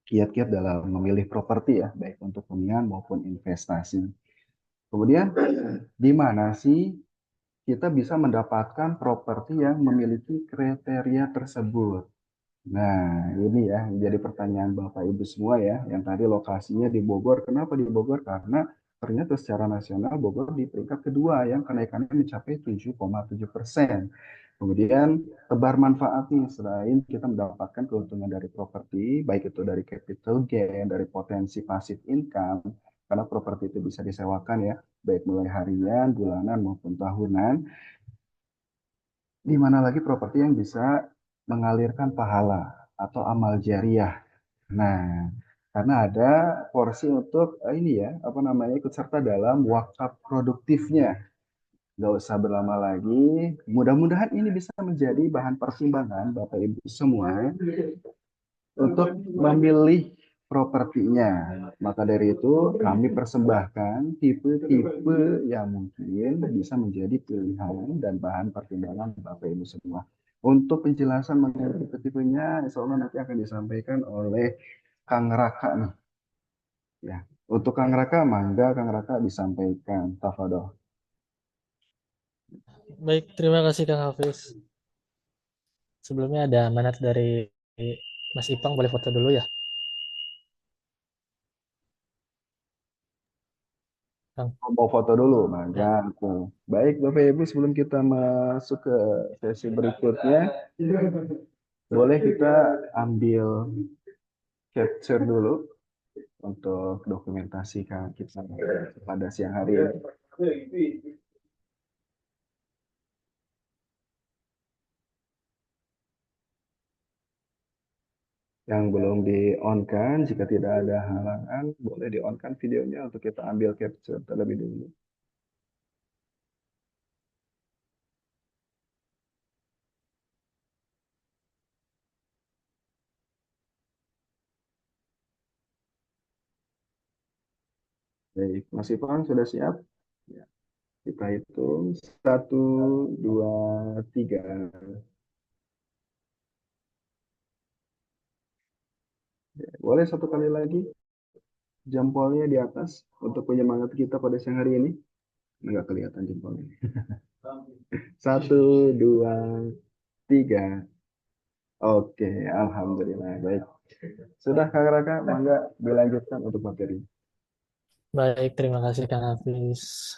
kiat-kiat dalam memilih properti ya, baik untuk hunian maupun investasi. Kemudian, di mana sih kita bisa mendapatkan properti yang memiliki kriteria tersebut? Nah, ini ya jadi pertanyaan Bapak Ibu semua ya, yang tadi lokasinya di Bogor. Kenapa di Bogor? Karena ternyata secara nasional Bogor di peringkat kedua yang kenaikannya mencapai 7,7%. Kemudian tebar manfaat nih, selain kita mendapatkan keuntungan dari properti, baik itu dari capital gain, dari potensi passive income, karena properti itu bisa disewakan ya, baik mulai harian, bulanan maupun tahunan, di mana lagi properti yang bisa mengalirkan pahala atau amal jariah. Nah, karena ada porsi untuk ini ya, apa namanya, ikut serta dalam wakaf produktifnya. Nggak usah berlama lagi. Mudah-mudahan ini bisa menjadi bahan pertimbangan Bapak Ibu semua untuk memilih propertinya. Maka dari itu kami persembahkan tipe-tipe yang mungkin bisa menjadi pilihan dan bahan pertimbangan Bapak Ibu semua. Untuk penjelasan mengenai tipe-tipenya, insya Allah nanti akan disampaikan oleh Kang Raka nih. Ya, untuk Kang Raka, mangga Kang Raka disampaikan. Tafadol. Baik, terima kasih Kang Hafiz. Sebelumnya ada amanat dari Mas Ipang, boleh foto dulu ya, Kang? Mau foto dulu, mangga. Ya, Aku. Baik, Bapak Ibu, sebelum kita masuk ke sesi berikutnya, boleh kita ambil capture dulu untuk dokumentasi kita pada siang hari ini. Yang belum di-on kan, jika tidak ada halangan, boleh di-on kan videonya untuk kita ambil capture terlebih dulu. Baik, Mas Ipang sudah siap? Ya, kita hitung 1, 2, 3. Ya, boleh satu kali lagi jempolnya di atas untuk penyemangat kita pada siang hari ini. Nggak kelihatan jempolnya. 1, 2, 3. Oke, alhamdulillah. Baik. Sudah Kak Raka, mangga dilanjutkan untuk materi. baik, terima kasih Kang Hafiz.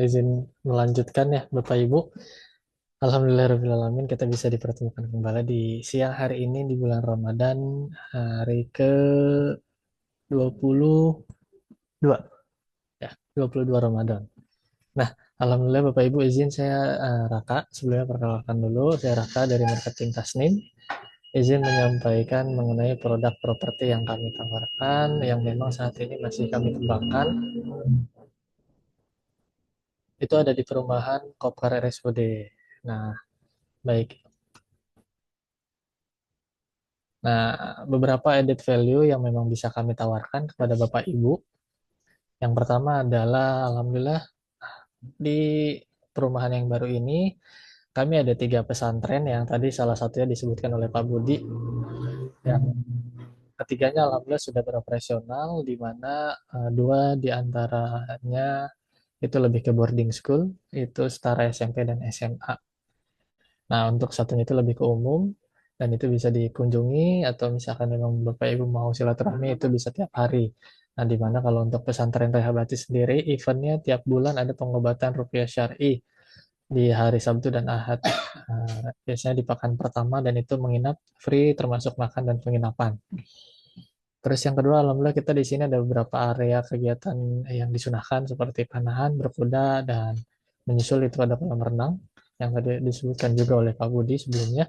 Izin melanjutkan ya Bapak Ibu. Alhamdulillahirrahmanirrahim, kita bisa dipertemukan kembali di siang hari ini di bulan Ramadan, hari ke-22 ya, 22 Ramadan. Nah, Alhamdulillah Bapak Ibu, izin saya Raka, sebelumnya perkenalkan dulu, saya Raka dari Marketing Tasnim. Izin menyampaikan mengenai produk properti yang kami tawarkan, yang memang saat ini masih kami kembangkan. Itu ada di perumahan Kopkar RSUD. Nah, baik. Nah, beberapa added value yang memang bisa kami tawarkan kepada Bapak Ibu. Yang pertama adalah, Alhamdulillah, di perumahan yang baru ini, kami ada 3 pesantren yang tadi salah satunya disebutkan oleh Pak Budi. Yang ketiganya alhamdulillah sudah beroperasional, di mana dua di antaranya itu lebih ke boarding school, itu setara SMP dan SMA. Nah, untuk satunya itu lebih ke umum, dan itu bisa dikunjungi, atau misalkan memang Bapak Ibu mau silaturahmi, itu bisa tiap hari. Nah, di mana kalau untuk pesantren Rehabati sendiri, eventnya tiap bulan ada pengobatan rupiah syar'i di hari Sabtu dan Ahad. Biasanya di pekan pertama, dan itu menginap free, termasuk makan dan penginapan. Terus yang kedua, alhamdulillah kita di sini ada beberapa area kegiatan yang disunahkan seperti panahan, berkuda, dan menyusul itu ada kolam renang yang tadi disebutkan juga oleh Pak Budi sebelumnya.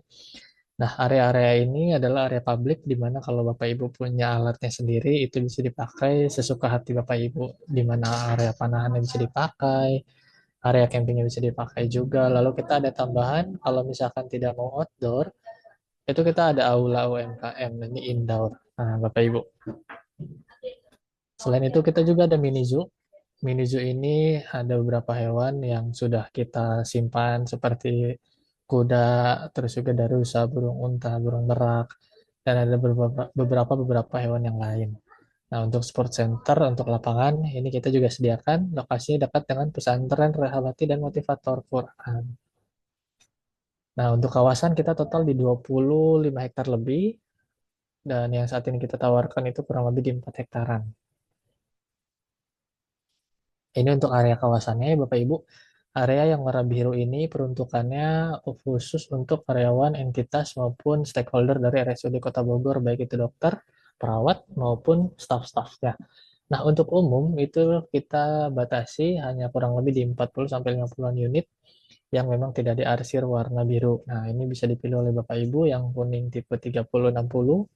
Nah, area-area ini adalah area publik di mana kalau Bapak Ibu punya alatnya sendiri itu bisa dipakai sesuka hati Bapak Ibu, di mana area panahannya bisa dipakai, area campingnya bisa dipakai juga. Lalu kita ada tambahan kalau misalkan tidak mau outdoor, itu kita ada aula UMKM, ini indoor. Nah, Bapak Ibu. Selain itu kita juga ada mini zoo. Mini zoo ini ada beberapa hewan yang sudah kita simpan seperti kuda, terus juga darussa, burung unta, burung merak, dan ada beberapa hewan yang lain. Nah, untuk sport center, untuk lapangan, ini kita juga sediakan lokasinya dekat dengan pesantren Rehabati dan Motivator Quran. Nah, untuk kawasan kita total di 25 hektar lebih, dan yang saat ini kita tawarkan itu kurang lebih di 4 hektaran. Ini untuk area kawasannya ya Bapak Ibu. Area yang warna biru ini peruntukannya khusus untuk karyawan, entitas, maupun stakeholder dari RSUD Kota Bogor, baik itu dokter, perawat, maupun staf-stafnya. Nah, untuk umum itu kita batasi hanya kurang lebih di 40-50 unit yang memang tidak diarsir warna biru. Nah, ini bisa dipilih oleh Bapak Ibu yang kuning tipe 30-60,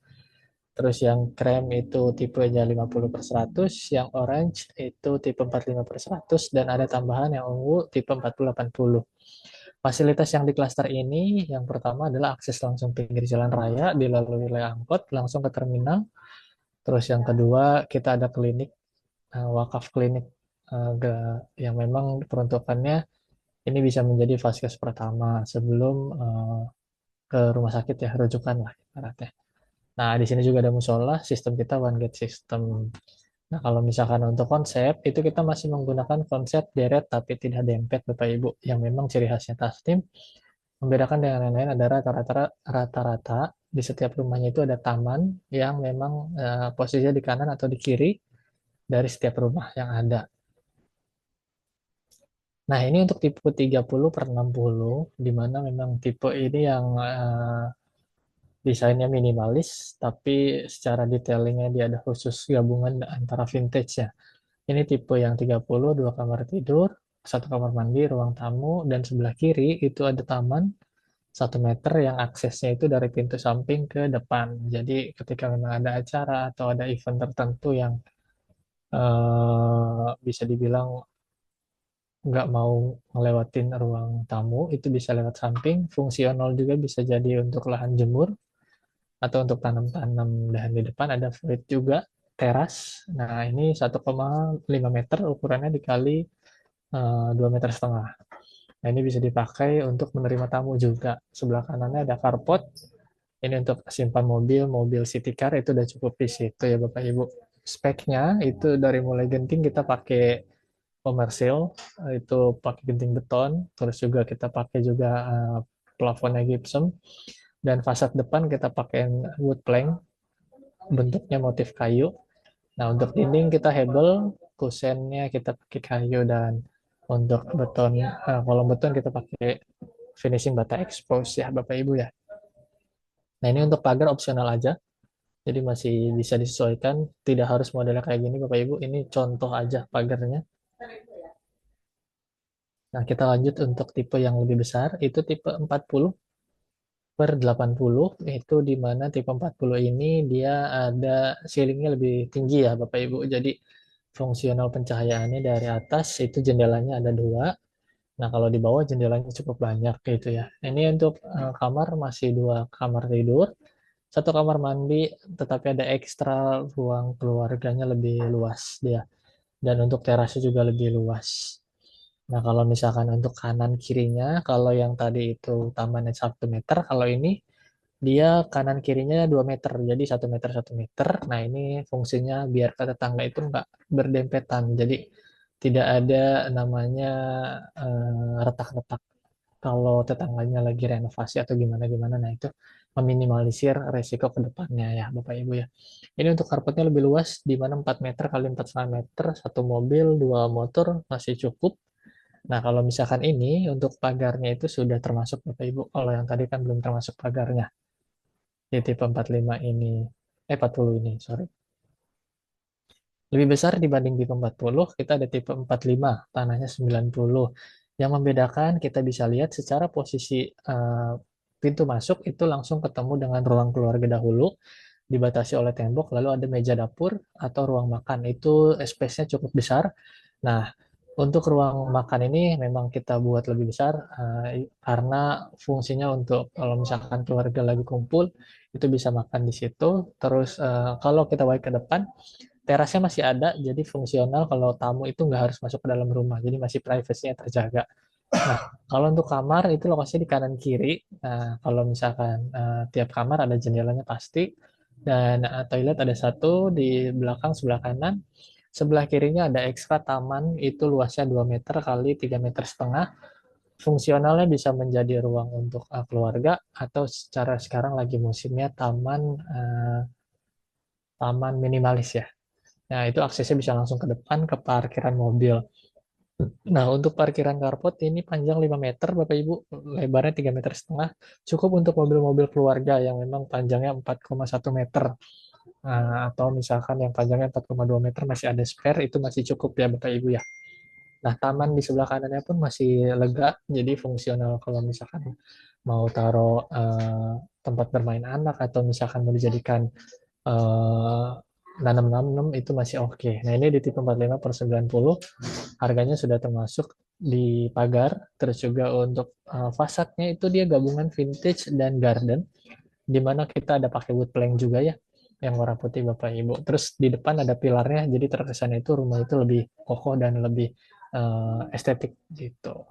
terus yang krem itu tipenya 50/100, yang orange itu tipe 45/100, dan ada tambahan yang ungu tipe 40/80. Fasilitas yang di klaster ini, yang pertama adalah akses langsung pinggir jalan raya, dilalui oleh angkot langsung ke terminal. Terus yang kedua, kita ada klinik, wakaf klinik, yang memang peruntukannya ini bisa menjadi vaskes pertama sebelum ke rumah sakit ya, rujukan lah ibaratnya. Nah, di sini juga ada musola, sistem kita one gate system. Nah, kalau misalkan untuk konsep, itu kita masih menggunakan konsep deret tapi tidak dempet, Bapak Ibu, yang memang ciri khasnya Tasnim. Membedakan dengan yang lain ada rata-rata di setiap rumahnya itu ada taman yang memang posisinya di kanan atau di kiri dari setiap rumah yang ada. Nah, ini untuk tipe 30/60, di mana memang tipe ini yang desainnya minimalis, tapi secara detailingnya dia ada khusus gabungan antara vintage ya. Ini tipe yang 30, 2 kamar tidur, 1 kamar mandi, ruang tamu, dan sebelah kiri itu ada taman 1 meter yang aksesnya itu dari pintu samping ke depan. Jadi ketika memang ada acara atau ada event tertentu yang bisa dibilang nggak mau ngelewatin ruang tamu, itu bisa lewat samping. Fungsional juga bisa jadi untuk lahan jemur, atau untuk tanam-tanam, dan di depan ada void juga, teras. Nah, ini 1,5 meter ukurannya dikali 2,5 meter. Nah, ini bisa dipakai untuk menerima tamu juga. Sebelah kanannya ada carport. Ini untuk simpan mobil, mobil city car itu udah cukup di situ ya Bapak Ibu. Speknya itu dari mulai genting kita pakai komersil, itu pakai genting beton, terus juga kita pakai juga plafonnya gypsum, dan fasad depan kita pakai wood plank, bentuknya motif kayu. Nah, untuk dinding kita hebel, kusennya kita pakai kayu, dan untuk beton, kolom beton kita pakai finishing bata expose ya Bapak Ibu ya. Nah, ini untuk pagar opsional aja, jadi masih bisa disesuaikan, tidak harus modelnya kayak gini Bapak Ibu, ini contoh aja pagarnya. Nah, kita lanjut untuk tipe yang lebih besar, itu tipe 40/80, itu di mana tipe 40 ini dia ada ceilingnya lebih tinggi ya Bapak Ibu. Jadi fungsional pencahayaannya dari atas itu jendelanya ada 2. Nah, kalau di bawah jendelanya cukup banyak gitu ya. Ini untuk kamar masih 2 kamar tidur, 1 kamar mandi, tetapi ada ekstra ruang keluarganya lebih luas dia. Dan untuk terasnya juga lebih luas. Nah, kalau misalkan untuk kanan kirinya, kalau yang tadi itu tamannya 1 meter, kalau ini Dia kanan kirinya 2 meter, jadi 1 meter 1 meter. Nah ini fungsinya biar ke tetangga itu nggak berdempetan, jadi tidak ada namanya retak-retak kalau tetangganya lagi renovasi atau gimana-gimana. Nah itu meminimalisir resiko ke depannya ya Bapak Ibu ya. Ini untuk karpetnya lebih luas, di mana 4 meter kali 4,5 meter, satu mobil, dua motor masih cukup. Nah, kalau misalkan ini untuk pagarnya itu sudah termasuk Bapak Ibu. Kalau yang tadi kan belum termasuk pagarnya. Di tipe 45 ini, 40 ini, sorry. Lebih besar dibanding tipe 40, kita ada tipe 45, tanahnya 90. Yang membedakan, kita bisa lihat secara posisi pintu masuk itu langsung ketemu dengan ruang keluarga dahulu, dibatasi oleh tembok, lalu ada meja dapur atau ruang makan. Itu space-nya cukup besar. Nah, untuk ruang makan ini memang kita buat lebih besar karena fungsinya untuk kalau misalkan keluarga lagi kumpul, itu bisa makan di situ. Terus kalau kita balik ke depan, terasnya masih ada, jadi fungsional kalau tamu itu nggak harus masuk ke dalam rumah, jadi masih privasinya terjaga. Nah, kalau untuk kamar itu lokasinya di kanan kiri. Nah, kalau misalkan tiap kamar ada jendelanya pasti, dan toilet ada satu di belakang sebelah kanan. Sebelah kirinya ada ekstra taman, itu luasnya 2 meter kali 3,5 meter. Fungsionalnya bisa menjadi ruang untuk keluarga, atau secara sekarang lagi musimnya taman minimalis ya. Nah, itu aksesnya bisa langsung ke depan ke parkiran mobil. Nah, untuk parkiran carport ini panjang 5 meter, Bapak Ibu, lebarnya 3,5 meter. Cukup untuk mobil-mobil keluarga yang memang panjangnya 4,1 meter. Nah, atau misalkan yang panjangnya 4,2 meter masih ada spare, itu masih cukup ya Bapak Ibu ya. Nah, taman di sebelah kanannya pun masih lega, jadi fungsional kalau misalkan mau taruh tempat bermain anak atau misalkan mau dijadikan eh, nanam-nanam itu masih oke. Nah, ini di tipe 45 per 90, harganya sudah termasuk di pagar, terus juga untuk fasadnya itu dia gabungan vintage dan garden, di mana kita ada pakai wood plank juga ya, yang warna putih Bapak Ibu. Terus di depan ada pilarnya, jadi terkesannya itu rumah itu lebih kokoh dan lebih estetik gitu.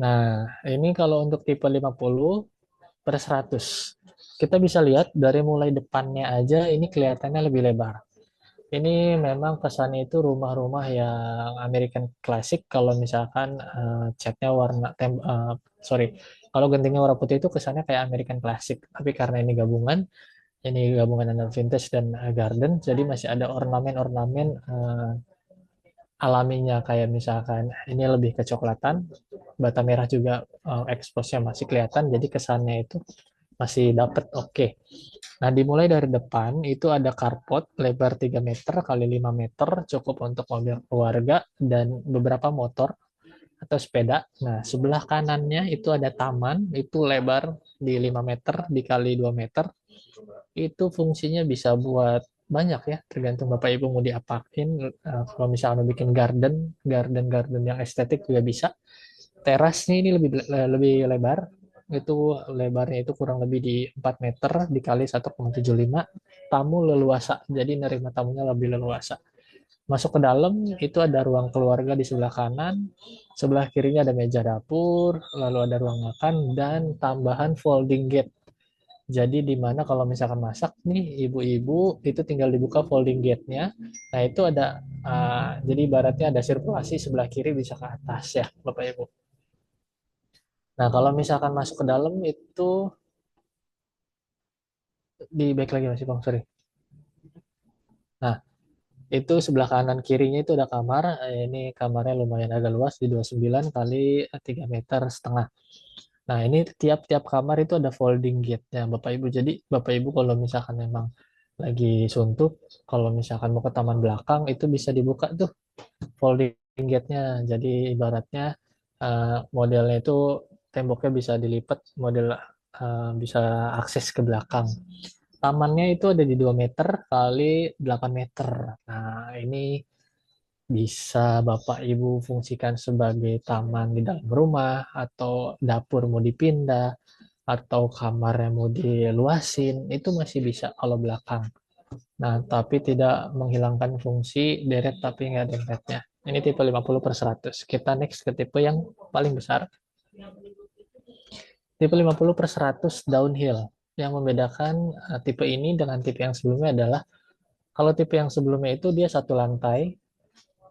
Nah, ini kalau untuk tipe 50 per 100. Kita bisa lihat dari mulai depannya aja ini kelihatannya lebih lebar. Ini memang kesannya itu rumah-rumah yang American Classic. Kalau misalkan catnya warna sorry, kalau gentingnya warna putih itu kesannya kayak American Classic. Tapi karena ini gabungan antara vintage dan garden, jadi masih ada ornamen-ornamen alaminya, kayak misalkan ini lebih kecoklatan, bata merah juga expose-nya masih kelihatan, jadi kesannya itu masih dapat oke. Nah, dimulai dari depan itu ada carport lebar 3 meter kali 5 meter, cukup untuk mobil keluarga dan beberapa motor atau sepeda. Nah, sebelah kanannya itu ada taman, itu lebar di 5 meter dikali 2 meter. Itu fungsinya bisa buat banyak ya, tergantung Bapak Ibu mau diapain. Kalau misalnya mau bikin garden yang estetik juga bisa. Terasnya ini lebih lebar, itu lebarnya itu kurang lebih di 4 meter dikali 1,75. Tamu leluasa, jadi nerima tamunya lebih leluasa. Masuk ke dalam itu ada ruang keluarga di sebelah kanan, sebelah kirinya ada meja dapur, lalu ada ruang makan dan tambahan folding gate. Jadi di mana kalau misalkan masak nih ibu-ibu itu tinggal dibuka folding gate-nya. Nah, itu ada jadi ibaratnya ada sirkulasi sebelah kiri bisa ke atas ya Bapak Ibu. Nah, kalau misalkan masuk ke dalam itu di back lagi masih Bang, sorry. Nah, itu sebelah kanan kirinya itu ada kamar. Ini kamarnya lumayan agak luas di 29 kali 3,5 meter. Nah, ini tiap-tiap kamar itu ada folding gate-nya Bapak Ibu. Jadi Bapak Ibu kalau misalkan memang lagi suntuk, kalau misalkan mau ke taman belakang itu bisa dibuka tuh folding gate-nya. Jadi ibaratnya modelnya itu temboknya bisa dilipat, model bisa akses ke belakang. Tamannya itu ada di 2 meter kali 8 meter. Nah, ini bisa Bapak Ibu fungsikan sebagai taman di dalam rumah, atau dapur mau dipindah, atau kamar yang mau diluasin, itu masih bisa kalau belakang. Nah, tapi tidak menghilangkan fungsi deret tapi nggak dempetnya. Ini tipe 50 per 100. Kita next ke tipe yang paling besar. Tipe 50/100 downhill. Yang membedakan tipe ini dengan tipe yang sebelumnya adalah kalau tipe yang sebelumnya itu dia satu lantai,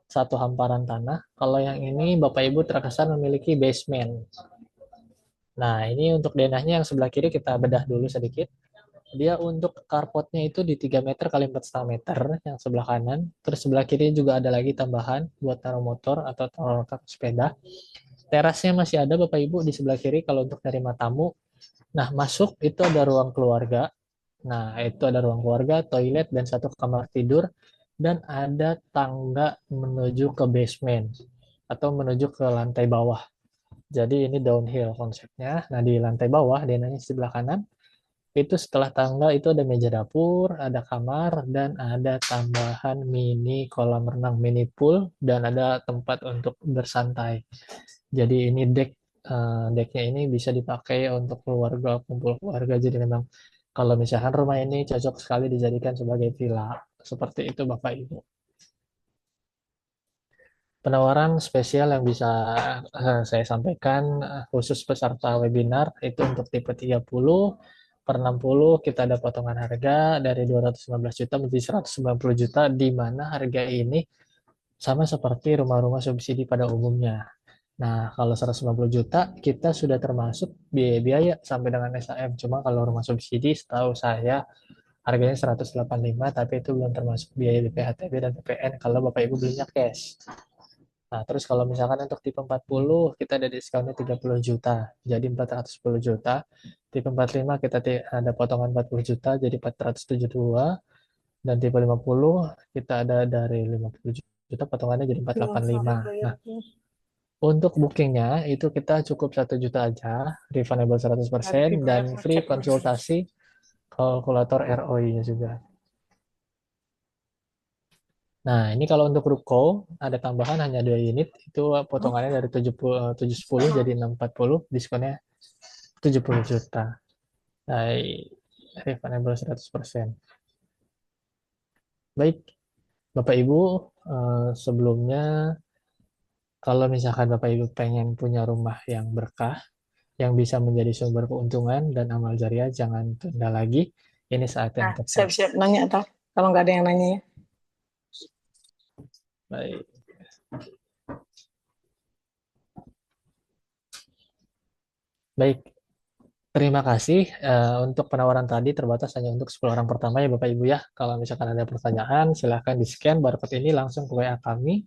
satu hamparan tanah. Kalau yang ini Bapak Ibu terkesan memiliki basement. Nah, ini untuk denahnya yang sebelah kiri kita bedah dulu sedikit. Dia untuk carportnya itu di 3 meter kali 4,5 meter yang sebelah kanan. Terus sebelah kiri juga ada lagi tambahan buat taruh motor atau taruh sepeda. Terasnya masih ada Bapak Ibu di sebelah kiri kalau untuk nerima tamu. Nah, masuk itu ada ruang keluarga. Nah, itu ada ruang keluarga, toilet, dan satu kamar tidur. Dan ada tangga menuju ke basement atau menuju ke lantai bawah. Jadi ini downhill konsepnya. Nah, di lantai bawah, denahnya sebelah kanan, itu setelah tangga itu ada meja dapur, ada kamar, dan ada tambahan mini kolam renang, mini pool, dan ada tempat untuk bersantai. Jadi ini decknya ini bisa dipakai untuk keluarga, kumpul keluarga. Jadi memang kalau misalkan rumah ini cocok sekali dijadikan sebagai villa. Seperti itu Bapak Ibu. Penawaran spesial yang bisa saya sampaikan khusus peserta webinar itu untuk tipe 30/60 kita ada potongan harga dari 215 juta menjadi 190 juta, di mana harga ini sama seperti rumah-rumah subsidi pada umumnya. Nah, kalau 190 juta kita sudah termasuk biaya-biaya sampai dengan SAM. Cuma kalau rumah subsidi setahu saya harganya 185, tapi itu belum termasuk biaya BPHTB dan PPN kalau Bapak Ibu belinya cash. Nah, terus kalau misalkan untuk tipe 40, kita ada diskonnya 30 juta, jadi 410 juta. Tipe 45 kita ada potongan 40 juta, jadi 472. Dan tipe 50, kita ada dari 50 juta, potongannya jadi 485. Nah, untuk bookingnya itu kita cukup 1 juta aja, refundable 100%, dan free konsultasi kalkulator ROI-nya juga. Nah, ini kalau untuk ruko ada tambahan hanya 2 unit, itu potongannya dari 710 jadi 640, diskonnya 70 juta. Nah, refundable 100%. Baik, Bapak Ibu, sebelumnya kalau misalkan Bapak Ibu pengen punya rumah yang berkah, yang bisa menjadi sumber keuntungan dan amal jariah, jangan tunda lagi. Ini saat yang tepat. Siap-siap nanya atau kalau nggak ada yang nanya ya. Baik. Baik, terima kasih. Untuk penawaran tadi terbatas hanya untuk 10 orang pertama ya Bapak Ibu ya. Kalau misalkan ada pertanyaan, silahkan di-scan barcode ini langsung ke WA kami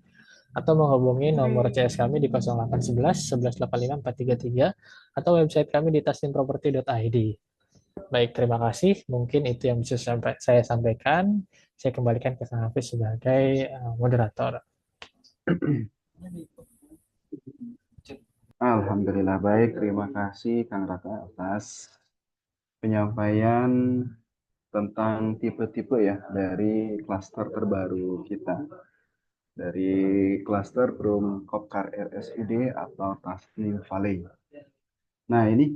atau menghubungi nomor CS kami di 0811 1185 433 atau website kami di taslimproperty.id. Baik, terima kasih. Mungkin itu yang bisa saya sampaikan. Saya kembalikan ke Kang Hafiz sebagai moderator. Alhamdulillah baik, terima kasih Kang Raka atas penyampaian tentang tipe-tipe ya dari klaster terbaru kita. Dari klaster Brum Kopkar RSUD atau Taslim Valley. Nah ini,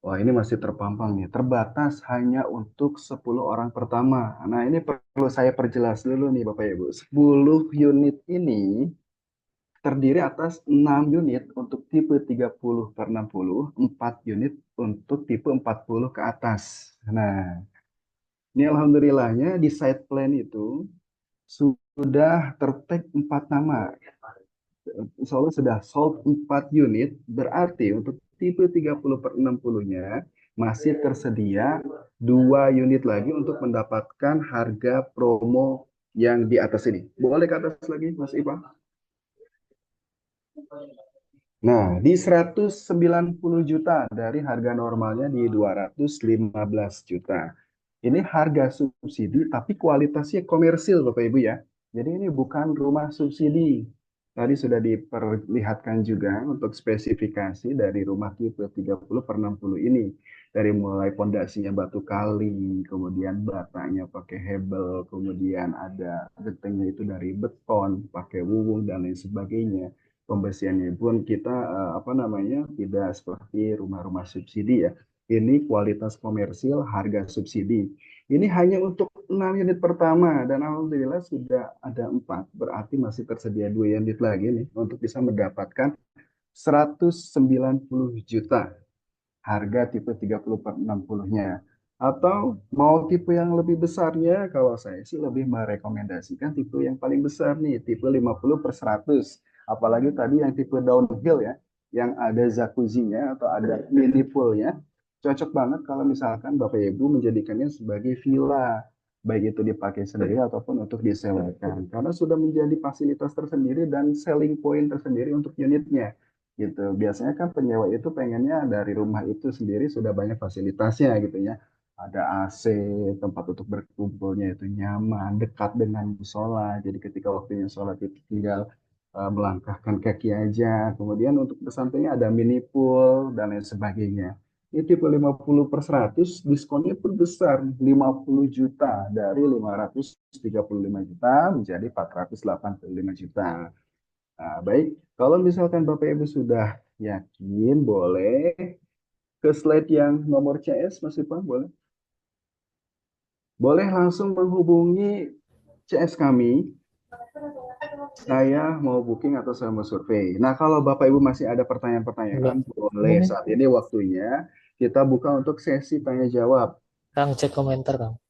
wah ini masih terpampang nih, terbatas hanya untuk 10 orang pertama. Nah ini perlu saya perjelas dulu nih Bapak Ibu. 10 unit ini terdiri atas 6 unit untuk tipe 30/60, 4 unit untuk tipe 40 ke atas. Nah, ini alhamdulillahnya di site plan itu sudah tertag 4 nama. Insya Allah sudah sold 4 unit, berarti untuk tipe 30/60-nya masih tersedia 2 unit lagi untuk mendapatkan harga promo yang di atas ini. Boleh ke atas lagi, Mas Ipa? Nah, di 190 juta dari harga normalnya di 215 juta. Ini harga subsidi tapi kualitasnya komersil Bapak Ibu ya. Jadi ini bukan rumah subsidi. Tadi sudah diperlihatkan juga untuk spesifikasi dari rumah tipe 30/60 ini. Dari mulai pondasinya batu kali, kemudian batanya pakai hebel, kemudian ada gentengnya itu dari beton, pakai wuwung dan lain sebagainya. Pembersihannya pun kita apa namanya tidak seperti rumah-rumah subsidi ya. Ini kualitas komersil, harga subsidi. Ini hanya untuk 6 unit pertama dan alhamdulillah sudah ada 4. Berarti masih tersedia 2 unit lagi nih untuk bisa mendapatkan 190 juta harga tipe 30/60-nya. Atau mau tipe yang lebih besarnya, kalau saya sih lebih merekomendasikan tipe yang paling besar nih, tipe 50/100. Apalagi tadi yang tipe downhill ya, yang ada jacuzzi-nya atau ada mini pool-nya. Cocok banget kalau misalkan Bapak Ibu menjadikannya sebagai villa, baik itu dipakai sendiri ataupun untuk disewakan. Karena sudah menjadi fasilitas tersendiri dan selling point tersendiri untuk unitnya gitu. Biasanya kan penyewa itu pengennya dari rumah itu sendiri sudah banyak fasilitasnya gitu ya. Ada AC, tempat untuk berkumpulnya itu nyaman, dekat dengan musola. Jadi ketika waktunya sholat itu tinggal melangkahkan kaki aja. Kemudian untuk ke sampingnya ada mini pool dan lain sebagainya. Ini tipe 50/100, diskonnya pun besar, 50 juta dari 535 juta menjadi 485 juta. Nah, baik, kalau misalkan Bapak Ibu sudah yakin, boleh ke slide yang nomor CS, Mas Ipang, boleh? Boleh langsung menghubungi CS kami, saya mau booking atau saya mau survei. Nah, kalau Bapak Ibu masih ada Enggak. pertanyaan-pertanyaan, Ini boleh nih, saat ini waktunya kita buka untuk sesi tanya jawab. Kang cek komentar, Kang.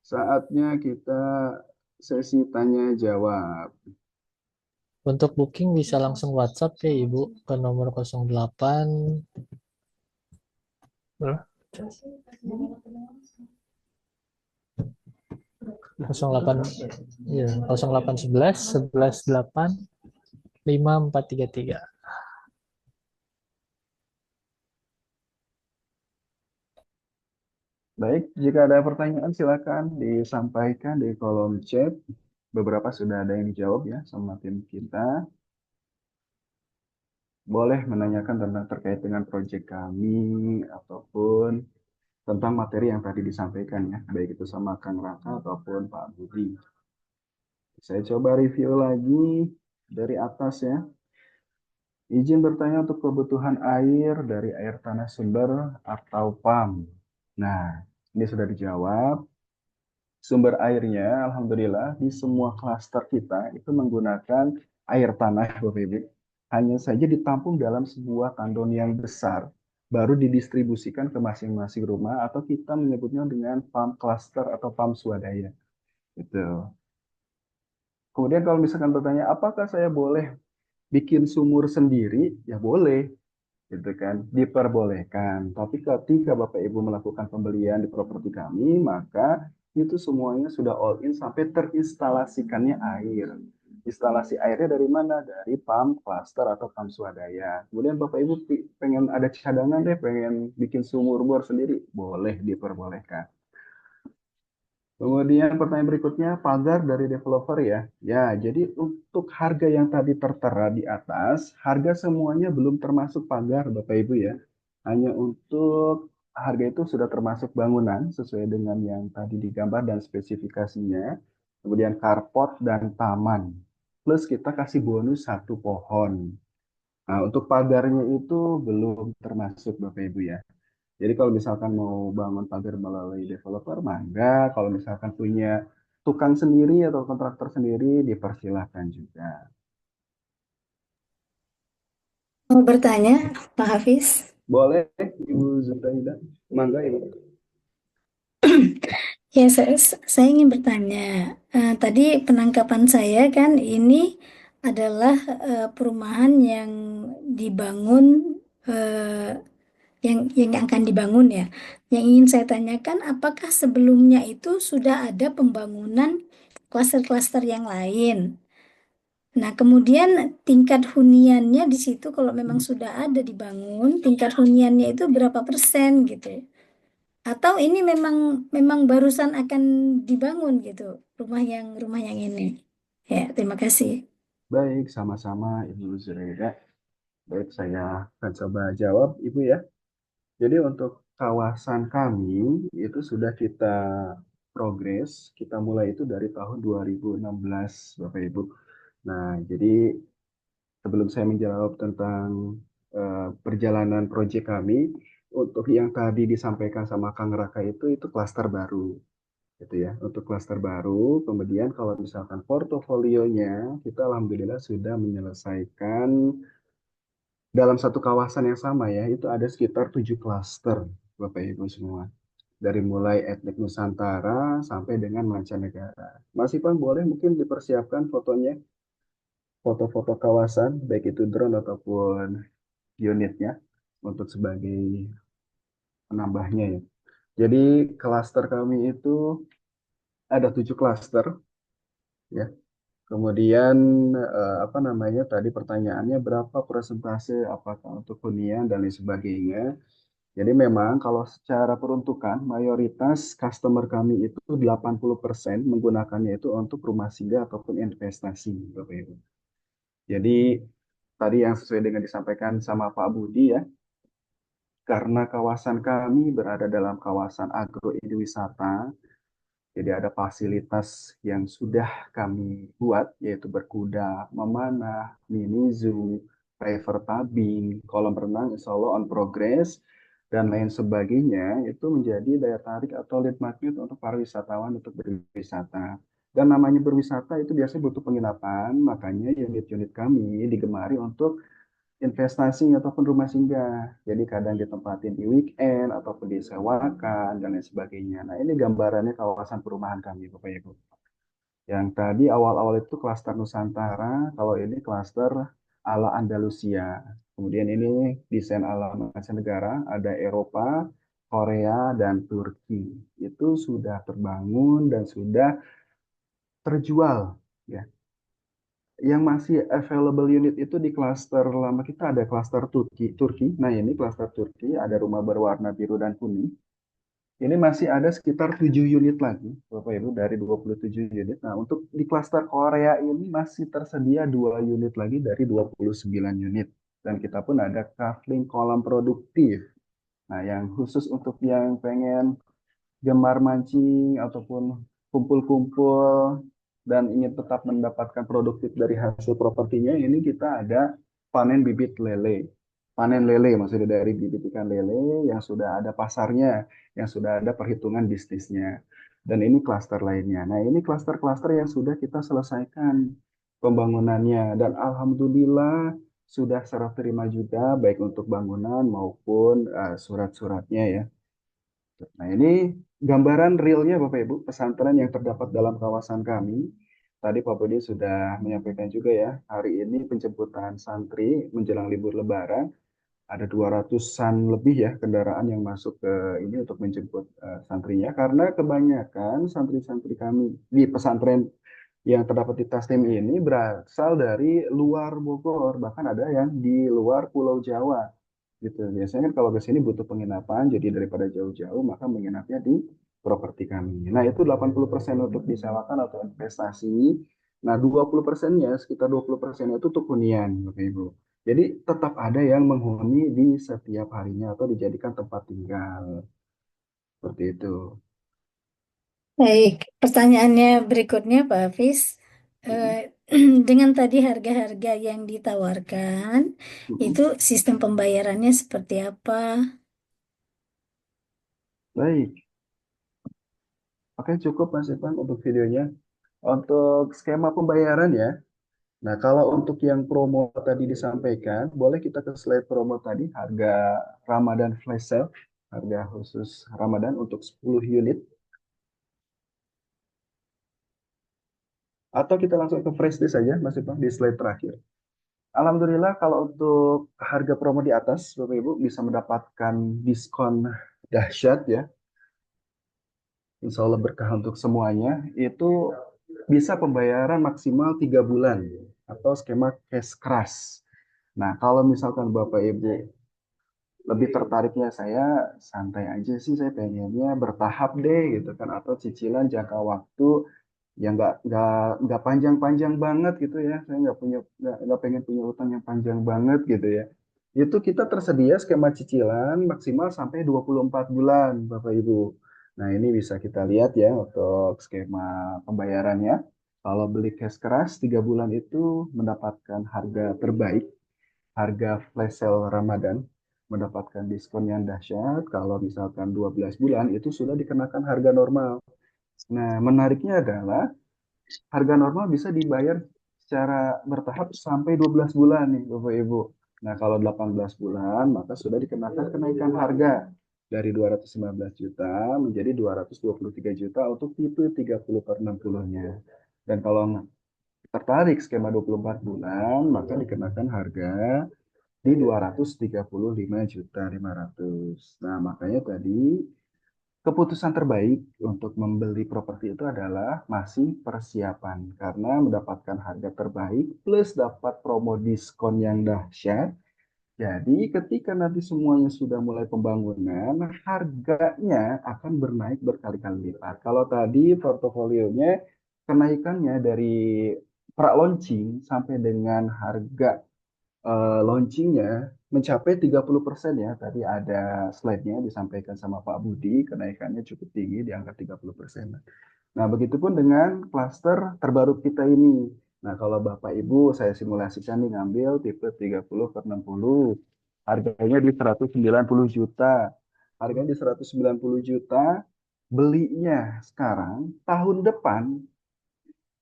Saatnya kita sesi tanya jawab. Untuk booking bisa langsung WhatsApp ya Ibu ke nomor 08 berapa? 08 ya 0811 11 8 5433. Baik, jika ada pertanyaan silakan disampaikan di kolom chat. Beberapa sudah ada yang dijawab ya sama tim kita. Boleh menanyakan tentang terkait dengan proyek kami ataupun tentang materi yang tadi disampaikan ya, baik itu sama Kang Raka ataupun Pak Budi. Saya coba review lagi dari atas ya. Izin bertanya untuk kebutuhan air dari air tanah sumber atau PAM. Nah, ini sudah dijawab. Sumber airnya, alhamdulillah, di semua klaster kita itu menggunakan air tanah, Bapak Ibu. Hanya saja ditampung dalam sebuah tandon yang besar, baru didistribusikan ke masing-masing rumah, atau kita menyebutnya dengan pump cluster atau pump swadaya. Gitu. Kemudian kalau misalkan bertanya, apakah saya boleh bikin sumur sendiri? Ya boleh, gitu kan, diperbolehkan. Tapi ketika Bapak Ibu melakukan pembelian di properti kami, maka itu semuanya sudah all in sampai terinstalasikannya air. Instalasi airnya dari mana? Dari pump cluster atau pump swadaya. Kemudian Bapak Ibu pengen ada cadangan deh, pengen bikin sumur bor sendiri, boleh, diperbolehkan. Kemudian pertanyaan berikutnya, pagar dari developer ya. Ya, jadi untuk harga yang tadi tertera di atas, harga semuanya belum termasuk pagar Bapak Ibu ya. Hanya untuk harga itu sudah termasuk bangunan sesuai dengan yang tadi digambar dan spesifikasinya. Kemudian carport dan taman. Plus kita kasih bonus 1 pohon. Nah, untuk pagarnya itu belum termasuk Bapak Ibu ya. Jadi kalau misalkan mau bangun pagar melalui developer, mangga. Kalau misalkan punya tukang sendiri atau kontraktor sendiri, dipersilahkan juga. Mau bertanya, Pak Hafiz? Boleh, Ibu Zutaida? Mangga, Ibu. Ya, saya ingin bertanya. Tadi penangkapan saya kan ini adalah perumahan yang dibangun, eh, yang akan dibangun ya. Yang ingin saya tanyakan, apakah sebelumnya itu sudah ada pembangunan klaster-klaster yang lain? Nah, kemudian tingkat huniannya di situ kalau memang sudah ada dibangun, tingkat huniannya itu berapa persen gitu ya? Atau ini memang memang barusan akan dibangun gitu, rumah yang ini. Ya, terima kasih. Baik, sama-sama Ibu Zuraida. Baik, saya akan coba jawab, Ibu ya. Jadi untuk kawasan kami itu sudah kita progres, kita mulai itu dari tahun 2016, Bapak Ibu. Nah, jadi sebelum saya menjawab tentang perjalanan proyek kami, untuk yang tadi disampaikan sama Kang Raka itu klaster baru, gitu ya. Untuk klaster baru, kemudian kalau misalkan portofolionya, kita alhamdulillah sudah menyelesaikan dalam satu kawasan yang sama ya, itu ada sekitar 7 klaster, Bapak Ibu semua. Dari mulai etnik Nusantara sampai dengan mancanegara. Mas Ipan boleh mungkin dipersiapkan fotonya, foto-foto kawasan, baik itu drone ataupun unitnya, untuk sebagai penambahnya ya. Jadi klaster kami itu ada 7 klaster ya. Kemudian apa namanya tadi pertanyaannya berapa persentase apakah untuk hunian dan lain sebagainya. Jadi memang kalau secara peruntukan mayoritas customer kami itu 80% menggunakannya itu untuk rumah singgah ataupun investasi, Bapak Ibu. Jadi tadi yang sesuai dengan disampaikan sama Pak Budi ya, karena kawasan kami berada dalam kawasan agrowisata, jadi ada fasilitas yang sudah kami buat, yaitu berkuda, memanah, mini zoo, private tubing, kolam renang, insya Allah on progress, dan lain sebagainya, itu menjadi daya tarik atau lead magnet untuk para wisatawan untuk berwisata. Dan namanya berwisata itu biasanya butuh penginapan, makanya unit-unit kami digemari untuk investasi ataupun rumah singgah. Jadi kadang ditempatin di weekend ataupun disewakan dan lain sebagainya. Nah, ini gambarannya kawasan perumahan kami, Bapak Ibu. Yang tadi awal-awal itu klaster Nusantara, kalau ini klaster ala Andalusia. Kemudian ini desain ala mancanegara, ada Eropa, Korea, dan Turki. Itu sudah terbangun dan sudah terjual. Ya, yang masih available unit itu di klaster lama kita ada klaster Turki. Nah, ini klaster Turki ada rumah berwarna biru dan kuning. Ini masih ada sekitar 7 unit lagi, Bapak Ibu, dari 27 unit. Nah, untuk di klaster Korea ini masih tersedia 2 unit lagi dari 29 unit. Dan kita pun ada kafling kolam produktif. Nah, yang khusus untuk yang pengen gemar mancing ataupun kumpul-kumpul dan ingin tetap mendapatkan produktif dari hasil propertinya, ini kita ada panen bibit lele. Panen lele maksudnya dari bibit ikan lele yang sudah ada pasarnya, yang sudah ada perhitungan bisnisnya. Dan ini klaster lainnya. Nah, ini klaster-klaster yang sudah kita selesaikan pembangunannya. Dan Alhamdulillah sudah serah terima juga baik untuk bangunan maupun surat-suratnya ya. Nah, ini gambaran realnya Bapak Ibu, pesantren yang terdapat dalam kawasan kami. Tadi Pak Budi sudah menyampaikan juga ya, hari ini penjemputan santri menjelang libur Lebaran, ada 200-an lebih ya kendaraan yang masuk ke ini untuk menjemput santrinya, karena kebanyakan santri-santri kami di pesantren yang terdapat di Tasnim ini berasal dari luar Bogor, bahkan ada yang di luar Pulau Jawa gitu. Biasanya kan kalau ke sini butuh penginapan, jadi daripada jauh-jauh maka menginapnya di properti kami. Nah, itu 80% untuk disewakan atau investasi. Nah, 20%-nya, sekitar 20% itu untuk hunian, Bapak Ibu. Jadi tetap ada yang menghuni di setiap harinya atau dijadikan tempat tinggal. Seperti itu. Baik, pertanyaannya berikutnya Pak Hafiz. Mm-mm. Dengan tadi harga-harga yang ditawarkan, Mm-mm. itu sistem pembayarannya seperti apa? Baik. Oke, cukup Mas Ivan untuk videonya. Untuk skema pembayaran ya. Nah, kalau untuk yang promo tadi disampaikan, boleh kita ke slide promo tadi, harga Ramadan flash sale, harga khusus Ramadan untuk 10 unit. Atau kita langsung ke flash disk saja, Mas Ipang, di slide terakhir. Alhamdulillah, kalau untuk harga promo di atas, Bapak Ibu bisa mendapatkan diskon dahsyat ya. Insya Allah berkah untuk semuanya. Itu bisa pembayaran maksimal 3 bulan atau skema cash crush. Nah, kalau misalkan Bapak Ibu lebih tertariknya saya santai aja sih, saya pengennya bertahap deh gitu kan, atau cicilan jangka waktu yang nggak panjang-panjang banget gitu ya, saya nggak pengen punya utang yang panjang banget gitu ya. Itu kita tersedia skema cicilan maksimal sampai 24 bulan Bapak Ibu. Nah, ini bisa kita lihat ya untuk skema pembayarannya. Kalau beli cash keras 3 bulan itu mendapatkan harga terbaik, harga flash sale Ramadan, mendapatkan diskon yang dahsyat. Kalau misalkan 12 bulan itu sudah dikenakan harga normal. Nah, menariknya adalah harga normal bisa dibayar secara bertahap sampai 12 bulan nih Bapak Ibu. Nah, kalau 18 bulan, maka sudah dikenakan kenaikan harga dari 215 juta menjadi 223 juta untuk tipe 30 per 60-nya. Dan kalau tertarik skema 24 bulan, maka dikenakan harga di 235 juta 500. Nah, makanya tadi keputusan terbaik untuk membeli properti itu adalah masih persiapan karena mendapatkan harga terbaik plus dapat promo diskon yang dahsyat. Jadi ketika nanti semuanya sudah mulai pembangunan, harganya akan bernaik berkali-kali lipat. Kalau tadi portofolionya kenaikannya dari pra-launching sampai dengan harga launchingnya mencapai 30% ya. Tadi ada slide-nya disampaikan sama Pak Budi, kenaikannya cukup tinggi di angka 30%. Nah, begitupun dengan klaster terbaru kita ini. Nah, kalau Bapak Ibu saya simulasikan nih ngambil tipe 30 per 60. Harganya di 190 juta. Harganya di 190 juta, belinya sekarang tahun depan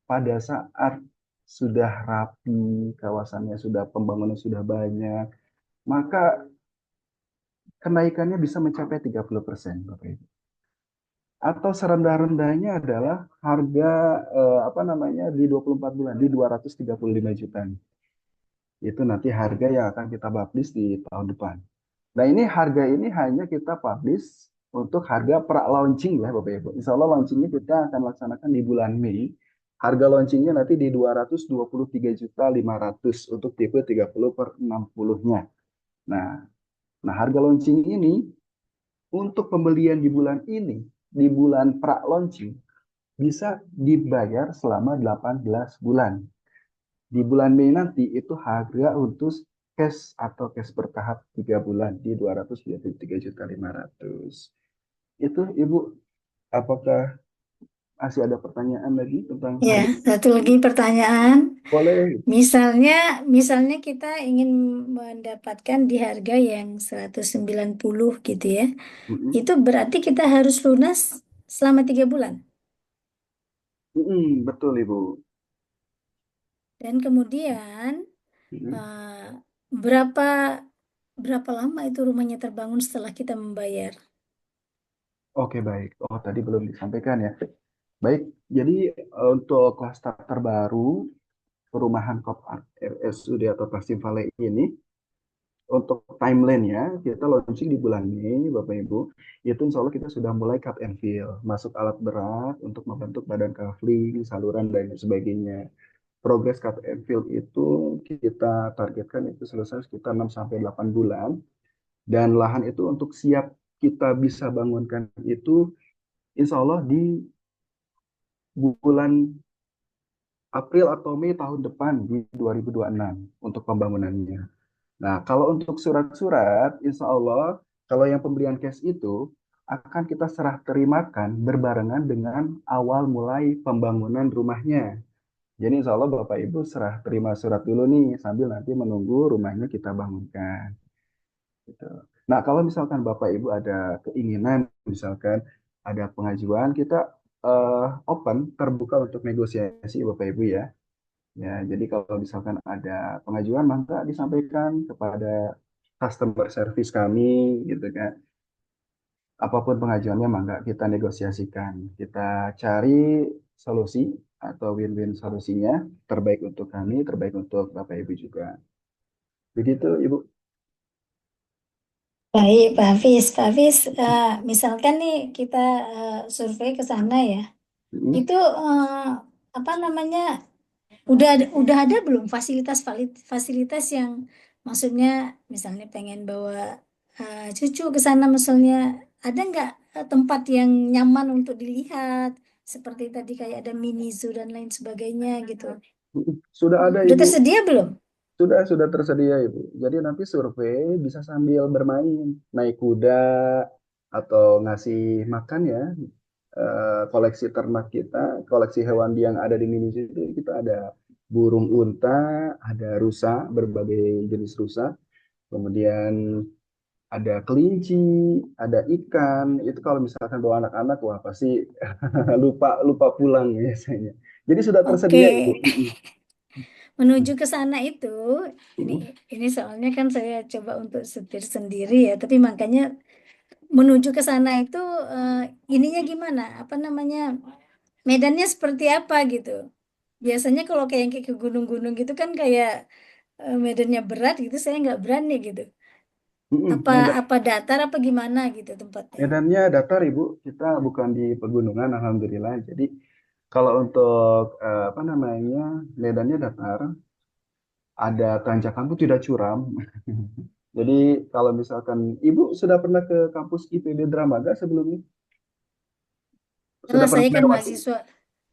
pada saat sudah rapi, kawasannya sudah pembangunan sudah banyak, maka kenaikannya bisa mencapai 30%, Bapak Ibu. Atau serendah-rendahnya adalah harga apa namanya di 24 bulan di 235 juta. Itu nanti harga yang akan kita publish di tahun depan. Nah, ini harga ini hanya kita publish untuk harga pra-launching ya Bapak Ibu. Insya Allah launchingnya kita akan laksanakan di bulan Mei. Harga launchingnya nanti di 223 juta 500 untuk tipe 30 per 60-nya. Nah, harga launching ini untuk pembelian di bulan ini, di bulan pra-launching, bisa dibayar selama 18 bulan. Di bulan Mei nanti itu harga untuk cash atau cash bertahap 3 bulan di 223 juta 500. Itu Ibu, apakah masih ada pertanyaan lagi tentang Ya, harga? satu lagi pertanyaan. Boleh. Misalnya kita ingin mendapatkan di harga yang 190 gitu ya. Mm-mm. Itu berarti kita harus lunas selama 3 bulan. Betul Ibu. Dan kemudian Mm-mm. berapa berapa lama itu rumahnya terbangun setelah kita membayar? Oke, baik. Oh, tadi belum disampaikan ya. Baik, jadi untuk klaster terbaru perumahan Cop Art RSUD atau Tassim Valley ini, untuk timeline-nya kita launching di bulan Mei, Bapak Ibu. Itu insya Allah kita sudah mulai cut and fill, masuk alat berat untuk membentuk badan kafling, saluran dan sebagainya. Progres cut and fill itu kita targetkan itu selesai sekitar 6 sampai 8 bulan, dan lahan itu untuk siap kita bisa bangunkan itu insya Allah di bulan April atau Mei tahun depan di 2026 untuk pembangunannya. Nah, kalau untuk surat-surat, insya Allah kalau yang pembelian cash itu akan kita serah terimakan berbarengan dengan awal mulai pembangunan rumahnya. Jadi insya Allah Bapak Ibu serah terima surat dulu nih sambil nanti menunggu rumahnya kita bangunkan. Gitu. Nah, kalau misalkan Bapak Ibu ada keinginan, misalkan ada pengajuan, kita open, terbuka untuk negosiasi Bapak Ibu ya. Ya, jadi kalau misalkan ada pengajuan, maka disampaikan kepada customer service kami, gitu kan. Apapun pengajuannya, maka kita negosiasikan. Kita cari solusi atau win-win solusinya, terbaik untuk kami, terbaik untuk Bapak Ibu juga. Begitu, Ibu. Baik, Pak Hafiz. Pak Hafiz, misalkan nih kita survei ke sana ya, Mm. itu apa namanya, udah ada belum fasilitas yang maksudnya misalnya pengen bawa cucu ke sana, misalnya ada nggak tempat yang nyaman untuk dilihat seperti tadi kayak ada mini zoo dan lain sebagainya gitu. Sudah ada, Udah Ibu. tersedia belum? Sudah tersedia, Ibu. Jadi nanti survei bisa sambil bermain, naik kuda, atau ngasih makan ya, koleksi ternak kita, koleksi hewan yang ada di mini zoo itu kita ada burung unta, ada rusa, berbagai jenis rusa, kemudian ada kelinci, ada ikan. Itu kalau misalkan bawa anak-anak, wah pasti lupa lupa pulang biasanya. Jadi sudah Oke. tersedia, Ibu. menuju ke sana itu, ini soalnya kan saya coba untuk setir sendiri ya, tapi makanya menuju ke sana itu ininya gimana? Apa namanya? Medannya seperti apa gitu? Biasanya kalau kayak ke gunung-gunung gitu kan kayak medannya berat gitu, saya nggak berani gitu. Apa Medan, apa datar apa gimana gitu tempatnya? medannya datar Ibu, kita bukan di pegunungan Alhamdulillah. Jadi kalau untuk apa namanya medannya datar, ada tanjakan pun tidak curam. Jadi kalau misalkan Ibu sudah pernah ke kampus IPB Dramaga sebelumnya? Karena Sudah pernah melewati?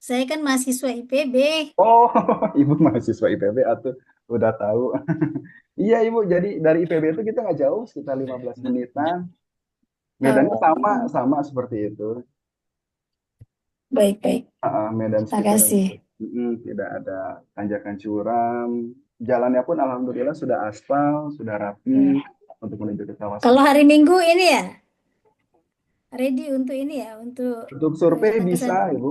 saya kan mahasiswa IPB. Oh, Ibu mahasiswa IPB atau udah tahu. Iya Ibu, jadi dari IPB itu kita nggak jauh, sekitar 15 menitan. Medannya Oh, sama, sama seperti itu. baik-baik. Medan sekitar Makasih. tidak ada tanjakan curam. Jalannya pun alhamdulillah sudah aspal, sudah rapi untuk menuju ke kawasan. Kalau hari Minggu ini ya, ready untuk ini ya, untuk Untuk survei datang ke bisa, sana. Ibu.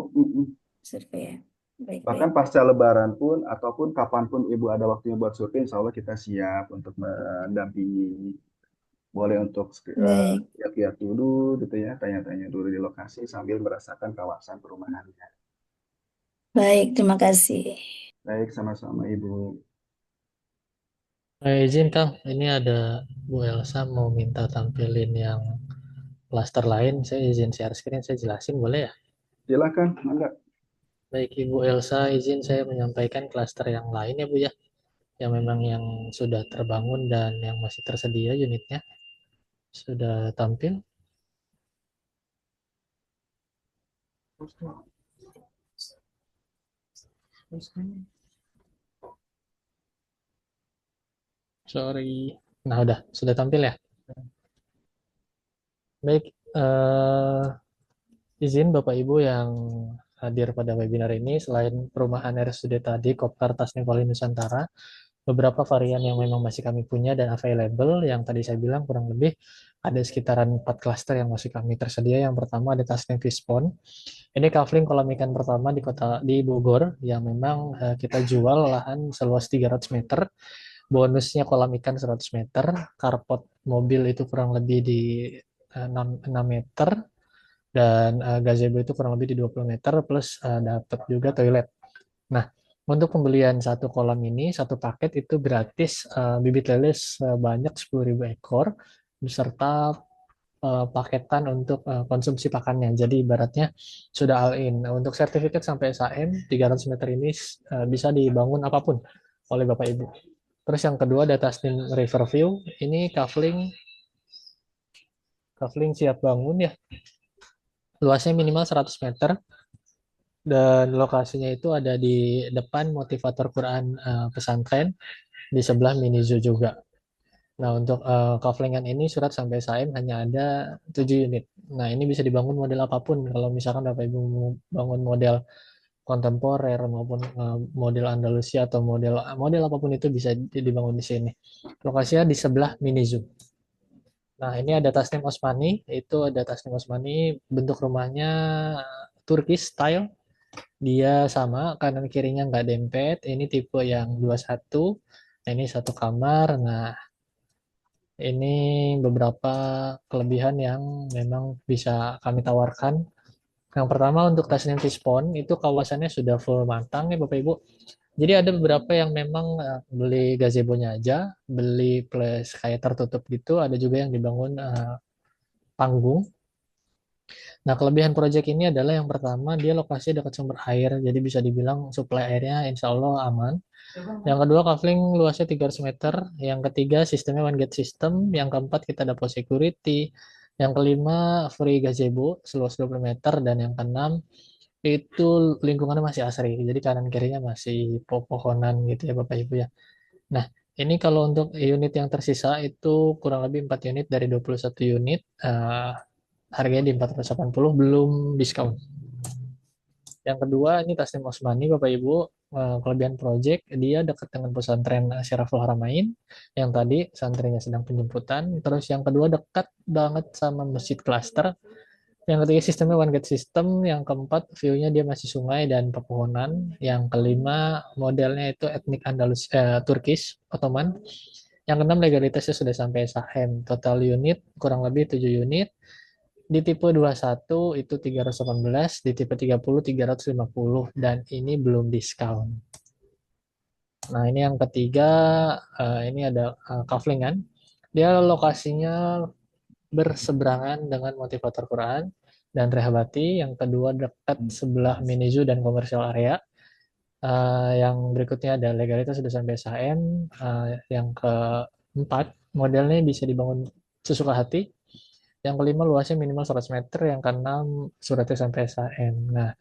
Survei ya. Bahkan Baik-baik. pasca Lebaran pun, ataupun kapanpun Ibu ada waktunya buat survei, insya Allah kita siap untuk mendampingi. Boleh untuk Baik. lihat-lihat dulu, gitu ya, tanya-tanya dulu di lokasi sambil merasakan kawasan perumahannya. Baik, terima kasih. Baik, sama-sama Ibu. Izin Kang, ini ada Bu Elsa mau minta tampilin yang klaster lain. Saya izin share screen, saya jelasin boleh ya? Silakan, Mangga. Baik Ibu Elsa, izin saya menyampaikan klaster yang lain ya Bu ya, yang memang yang sudah terbangun dan yang masih tersedia unitnya sudah tampil. Sorry. Nah udah, sudah tampil ya? Baik, izin Bapak Ibu yang hadir pada webinar ini, selain perumahan RSUD tadi, Kopkar Tasnim Valley Nusantara, beberapa varian yang memang masih kami punya dan available, yang tadi saya bilang kurang lebih ada sekitaran 4 klaster yang masih kami tersedia. Yang pertama ada Tasnim Fishpond. Ini kafling kolam ikan pertama di Bogor, yang memang kita jual lahan seluas 300 meter. Bonusnya kolam ikan 100 meter, carport mobil itu kurang lebih di 6 meter, dan gazebo itu kurang lebih di 20 meter, plus dapat juga toilet. Nah, untuk pembelian satu kolam ini, satu paket itu gratis bibit lele sebanyak 10.000 ekor, beserta paketan untuk konsumsi pakannya. Jadi ibaratnya sudah all in. Nah, untuk sertifikat sampai SAM 300 meter ini bisa dibangun apapun oleh Bapak Ibu. Terus yang kedua data Tasnim Riverview, ini kafling siap bangun ya. Luasnya minimal 100 meter dan lokasinya itu ada di depan motivator Quran pesantren, di sebelah mini zoo juga. Nah, untuk kaflingan ini surat sampai SAM hanya ada 7 unit. Nah, ini bisa dibangun model apapun. Kalau misalkan Bapak Ibu mau bangun model kontemporer maupun model Andalusia atau model model apapun itu bisa dibangun di sini. Lokasinya di sebelah mini zoo. Nah, ini ada Tasnim Osmani, itu ada Tasnim Osmani, bentuk rumahnya Turkish style. Dia sama, kanan kirinya nggak dempet. Ini tipe yang 21. Nah, ini satu kamar. Nah, ini beberapa kelebihan yang memang bisa kami tawarkan. Yang pertama untuk Tasnim Fishpond itu kawasannya sudah full matang ya Bapak Ibu. Jadi ada beberapa yang memang beli gazebonya aja, beli plus kayak tertutup gitu. Ada juga yang dibangun panggung. Nah, kelebihan proyek ini adalah yang pertama, dia lokasi dekat sumber air, jadi bisa dibilang suplai airnya insya Allah aman. Yang kedua, kafling luasnya 300 meter. Yang ketiga, sistemnya one gate system. Yang keempat, kita dapat security. Yang kelima, free gazebo seluas 20 meter. Dan yang keenam, itu lingkungannya masih asri. Jadi kanan kirinya masih pohonan gitu ya Bapak Ibu ya. Nah, ini kalau untuk unit yang tersisa itu kurang lebih 4 unit dari 21 unit. Harganya di 480 belum diskon. Yang kedua ini Tasnim Osmani Bapak Ibu, kelebihan project dia dekat dengan pesantren Syaraful Haramain yang tadi santrinya sedang penjemputan. Terus yang kedua dekat banget sama Masjid Klaster. Yang ketiga sistemnya one gate system. Yang keempat view-nya dia masih sungai dan pepohonan. Yang kelima modelnya itu etnik Turkish Ottoman. Yang keenam legalitasnya sudah sampai SHM. Total unit kurang lebih 7 unit. Di tipe 21 itu 318, di tipe 30 350 dan ini belum diskon. Nah, ini yang ketiga, ini ada kaflingan. Dia lokasinya berseberangan dengan motivator Quran dan Rehabati. Yang kedua dekat sebelah mini zoo dan komersial area. Yang berikutnya ada legalitas sudah sampai SHM. Yang keempat modelnya bisa dibangun sesuka hati. Yang kelima luasnya minimal 100 meter. Yang keenam suratnya sampai SHM. Nah,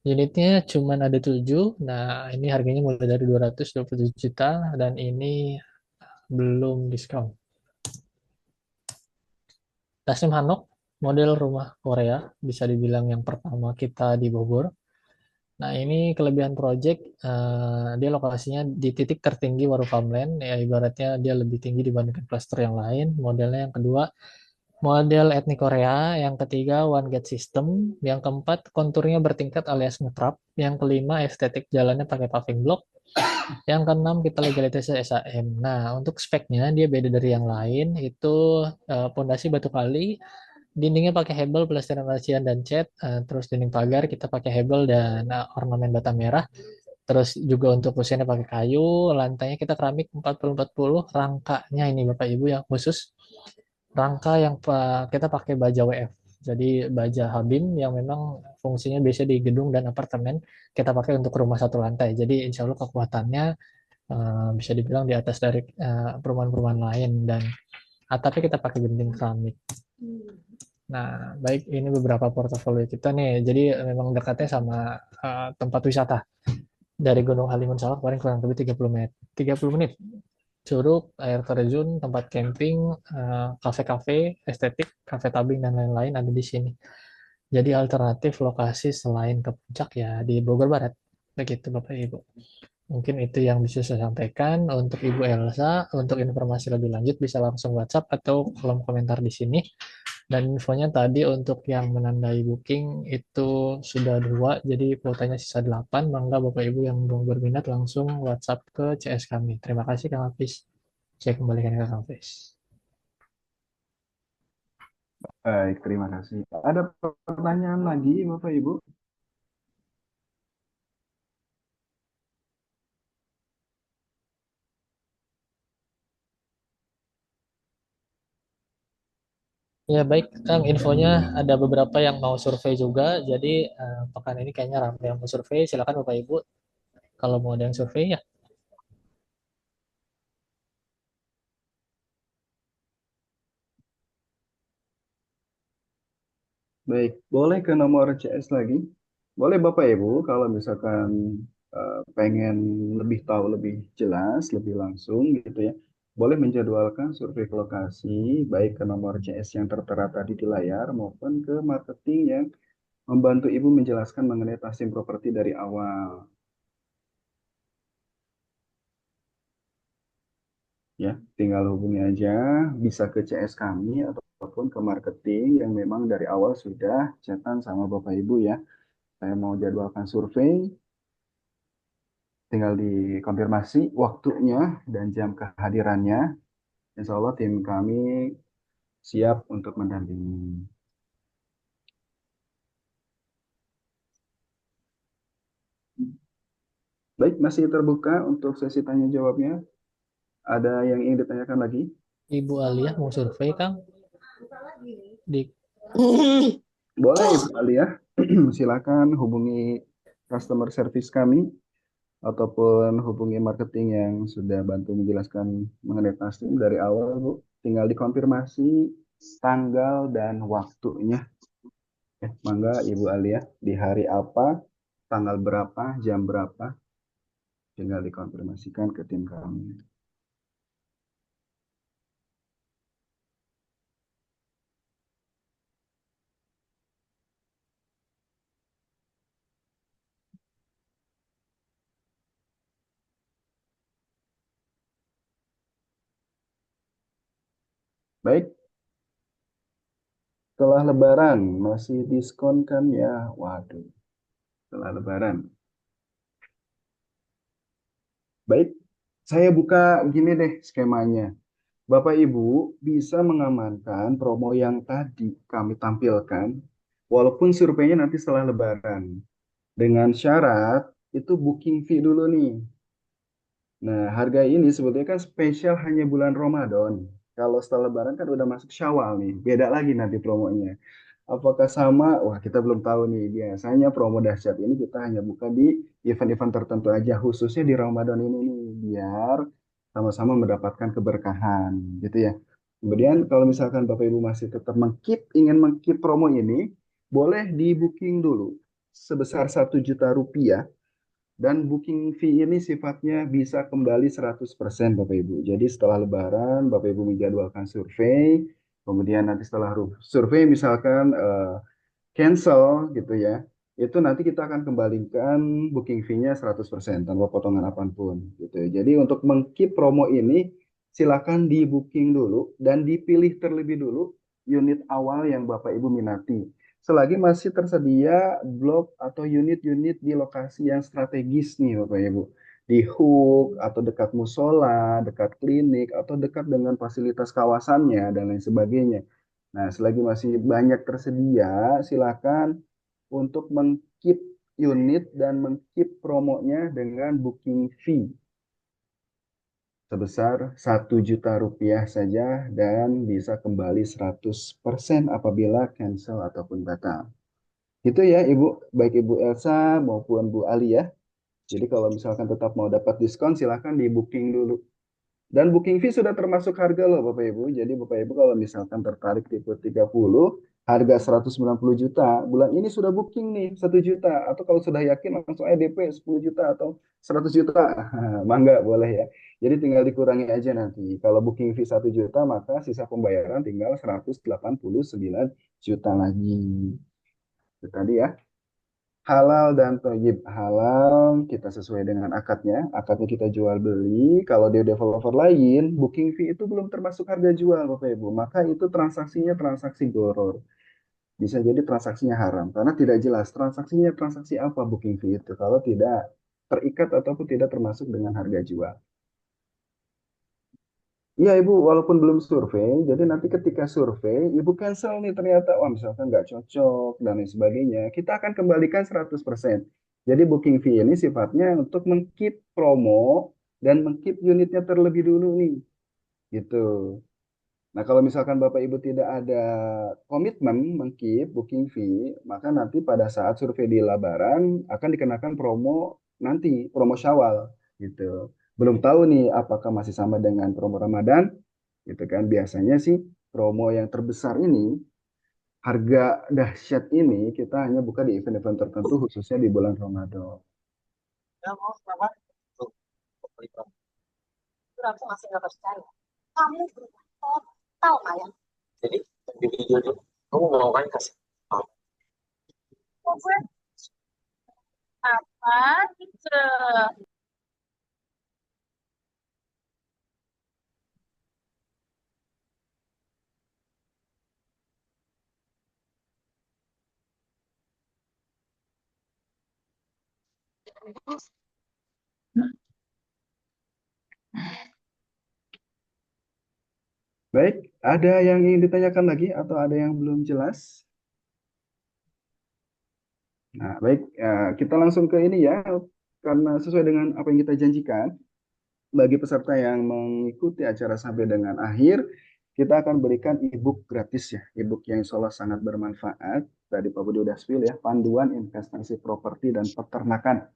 unitnya cuma ada 7. Nah, ini harganya mulai dari 227 juta dan ini belum diskon. Tasnim Hanok, model rumah Korea, bisa dibilang yang pertama kita di Bogor. Nah, ini kelebihan project, dia lokasinya di titik tertinggi Waru Farmland, ya ibaratnya dia lebih tinggi dibandingkan klaster yang lain. Modelnya yang kedua, model etnik Korea. Yang ketiga, one gate system. Yang keempat, konturnya bertingkat alias ngetrap. Yang kelima, estetik jalannya pakai paving block. Yang keenam, kita legalitasnya SAM. Nah, untuk speknya dia beda dari yang lain. Itu pondasi batu kali, dindingnya pakai hebel, plastron Asian dan cat. Terus dinding pagar kita pakai hebel dan ornamen bata merah. Terus juga untuk kusennya pakai kayu. Lantainya kita keramik 40-40. Rangkanya ini Bapak Ibu yang khusus. Rangka yang kita pakai baja WF. Jadi baja Habim yang memang fungsinya biasa di gedung dan apartemen kita pakai untuk rumah satu lantai. Jadi insya Allah kekuatannya bisa dibilang di atas dari perumahan-perumahan lain dan atapnya kita pakai genting keramik. Nah, baik ini beberapa portofolio kita nih. Jadi memang dekatnya sama tempat wisata. Dari Gunung Halimun Salak paling kurang lebih 30 menit. 30 menit. Curug, air terjun, tempat camping, kafe-kafe, estetik, kafe tabing dan lain-lain ada di sini. Jadi alternatif lokasi selain ke puncak ya di Bogor Barat. Begitu Bapak Ibu. Mungkin itu yang bisa saya sampaikan untuk Ibu Elsa. Untuk informasi lebih lanjut bisa langsung WhatsApp atau kolom komentar di sini. Dan infonya tadi untuk yang menandai booking itu sudah 2, jadi kuotanya sisa 8. Mangga Bapak Ibu yang berminat langsung WhatsApp ke CS kami. Terima kasih Kang Hafiz. Saya kembalikan ke Kang Hafiz. Baik, terima kasih. Ada pertanyaan lagi, Bapak Ibu? Ya baik Kang, infonya ada beberapa yang mau survei juga. Jadi pekan ini kayaknya ramai yang mau survei. Silakan Bapak Ibu kalau mau ada yang survei ya. Baik, boleh ke nomor CS lagi? Boleh Bapak Ibu, kalau misalkan pengen lebih tahu lebih jelas, lebih langsung gitu ya, boleh menjadwalkan survei ke lokasi, baik ke nomor CS yang tertera tadi di layar maupun ke marketing yang membantu Ibu menjelaskan mengenai tasing properti dari awal. Ya, tinggal hubungi aja, bisa ke CS kami ataupun ke marketing yang memang dari awal sudah chatan sama Bapak Ibu ya. Saya mau jadwalkan survei, tinggal dikonfirmasi waktunya dan jam kehadirannya. Insya Allah tim kami siap untuk mendampingi. Baik, masih terbuka untuk sesi tanya jawabnya. Ada yang ingin ditanyakan lagi? Ibu Alia mau survei Kang di Boleh Ibu Alia, silakan hubungi customer service kami ataupun hubungi marketing yang sudah bantu menjelaskan mengenai taslim dari awal, Bu. Tinggal dikonfirmasi tanggal dan waktunya. Mangga Ibu Alia, di hari apa, tanggal berapa, jam berapa, tinggal dikonfirmasikan ke tim kami. Baik, setelah Lebaran masih diskon kan ya? Waduh, setelah Lebaran. Baik, saya buka gini deh skemanya. Bapak Ibu bisa mengamankan promo yang tadi kami tampilkan, walaupun surveinya nanti setelah Lebaran. Dengan syarat itu booking fee dulu nih. Nah, harga ini sebetulnya kan spesial hanya bulan Ramadan. Kalau setelah Lebaran kan udah masuk Syawal nih, beda lagi nanti promonya. Apakah sama? Wah, kita belum tahu nih. Biasanya promo dahsyat ini kita hanya buka di event-event tertentu aja, khususnya di Ramadan ini nih, biar sama-sama mendapatkan keberkahan, gitu ya. Kemudian kalau misalkan Bapak Ibu masih tetap ingin mengkeep promo ini, boleh di booking dulu sebesar 1 juta rupiah, dan booking fee ini sifatnya bisa kembali 100% Bapak Ibu. Jadi setelah Lebaran, Bapak Ibu menjadwalkan survei, kemudian nanti setelah survei misalkan cancel gitu ya, itu nanti kita akan kembalikan booking fee-nya 100% tanpa potongan apapun gitu ya. Jadi untuk mengkeep promo ini, silakan di booking dulu dan dipilih terlebih dulu unit awal yang Bapak Ibu minati. Selagi masih tersedia blok atau unit-unit di lokasi yang strategis nih Bapak Ibu. Di hook atau dekat musola, dekat klinik, atau dekat dengan fasilitas kawasannya dan lain sebagainya. Nah, selagi masih banyak tersedia, silakan untuk mengkeep unit dan mengkeep promonya dengan booking fee sebesar 1 juta rupiah saja dan bisa kembali 100% apabila cancel ataupun batal. Itu ya Ibu, baik Ibu Elsa maupun Bu Ali ya. Jadi kalau misalkan tetap mau dapat diskon, silakan di booking dulu. Dan booking fee sudah termasuk harga loh Bapak Ibu. Jadi Bapak Ibu kalau misalkan tertarik tipe 30, harga 190 juta, bulan ini sudah booking nih 1 juta. Atau kalau sudah yakin langsung aja DP 10 juta atau 100 juta. Mangga boleh ya. Jadi tinggal dikurangi aja nanti. Kalau booking fee 1 juta, maka sisa pembayaran tinggal 189 juta lagi. Itu tadi ya. Halal dan toyib. Halal kita sesuai dengan akadnya. Akadnya kita jual beli. Kalau dia developer lain, booking fee itu belum termasuk harga jual Bapak Ibu. Maka itu transaksinya transaksi goror. Bisa jadi transaksinya haram. Karena tidak jelas transaksinya transaksi apa booking fee itu. Kalau tidak terikat ataupun tidak termasuk dengan harga jual. Iya Ibu, walaupun belum survei, jadi nanti ketika survei, Ibu cancel nih ternyata, wah misalkan nggak cocok dan lain sebagainya, kita akan kembalikan 100%. Jadi booking fee ini sifatnya untuk mengkeep promo dan mengkeep unitnya terlebih dulu nih, gitu. Nah kalau misalkan Bapak Ibu tidak ada komitmen mengkeep booking fee, maka nanti pada saat survei di Lebaran akan dikenakan promo nanti, promo Syawal, gitu. Belum tahu nih apakah masih sama dengan promo Ramadan, gitu kan. Biasanya sih promo yang terbesar ini, harga dahsyat ini kita hanya buka di event-event tertentu khususnya di bulan Ramadan. Aku masih nggak percaya. Kamu tahu nggak ya? Jadi di video itu kamu mau kan kasih Kok gue apa gitu? Baik, ada yang ingin ditanyakan lagi atau ada yang belum jelas? Nah, baik, kita langsung ke ini ya, karena sesuai dengan apa yang kita janjikan, bagi peserta yang mengikuti acara sampai dengan akhir, kita akan berikan e-book gratis ya, e-book yang insya Allah sangat bermanfaat. Tadi Pak Budi udah spill ya, panduan investasi properti dan peternakan.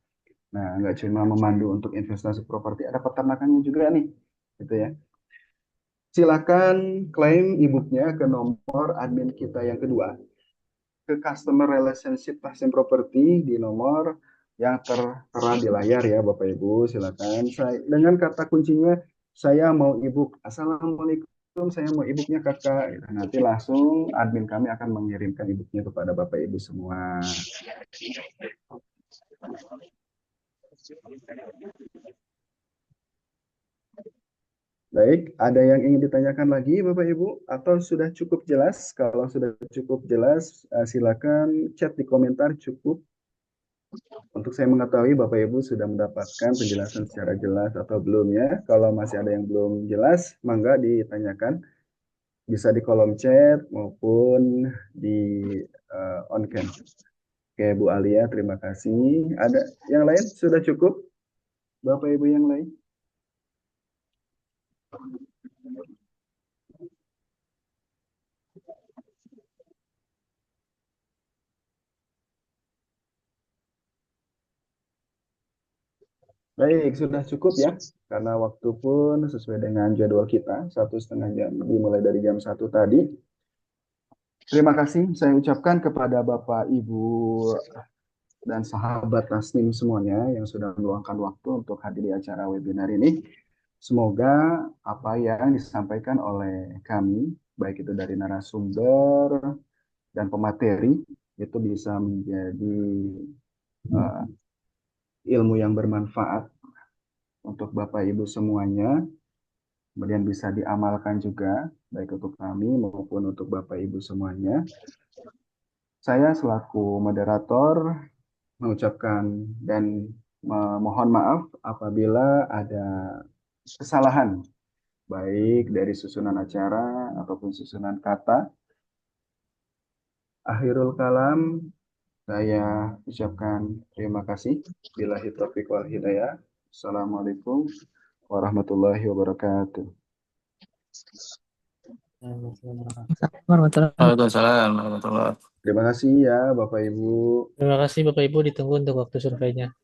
Nah, nggak cuma memandu untuk investasi properti, ada peternakannya juga nih, gitu ya. Silakan klaim e-booknya ke nomor admin kita yang kedua, ke customer relationship Tahsin Property di nomor yang tertera di layar ya Bapak Ibu. Silakan dengan kata kuncinya saya mau ebook. Assalamualaikum, saya mau ebooknya kakak. Nanti langsung admin kami akan mengirimkan ebooknya kepada Bapak Ibu semua. Baik, ada yang ingin ditanyakan lagi Bapak Ibu atau sudah cukup jelas? Kalau sudah cukup jelas, silakan chat di komentar cukup. Untuk saya mengetahui Bapak Ibu sudah mendapatkan penjelasan secara jelas atau belum ya. Kalau masih ada yang belum jelas, mangga ditanyakan. Bisa di kolom chat maupun di on cam. Oke, Bu Alia, terima kasih. Ada yang lain? Sudah cukup? Bapak Ibu yang lain? Baik, sudah cukup ya. Karena waktu pun sesuai dengan jadwal kita, 1,5 jam, dimulai dari jam 1 tadi. Terima kasih saya ucapkan kepada Bapak, Ibu, dan sahabat Tasnim semuanya yang sudah meluangkan waktu untuk hadir di acara webinar ini. Semoga apa yang disampaikan oleh kami, baik itu dari narasumber dan pemateri, itu bisa menjadi ilmu yang bermanfaat untuk Bapak Ibu semuanya, kemudian bisa diamalkan juga, baik untuk kami maupun untuk Bapak Ibu semuanya. Saya selaku moderator mengucapkan dan memohon maaf apabila ada kesalahan, baik dari susunan acara ataupun susunan kata. Akhirul kalam, saya ucapkan terima kasih. Billahi taufiq wal hidayah. Assalamualaikum warahmatullahi wabarakatuh. Warahmatullahi. Waalaikumsalam warahmatullahi. Terima kasih ya Bapak Ibu. Terima kasih Bapak Ibu, ditunggu untuk waktu surveinya.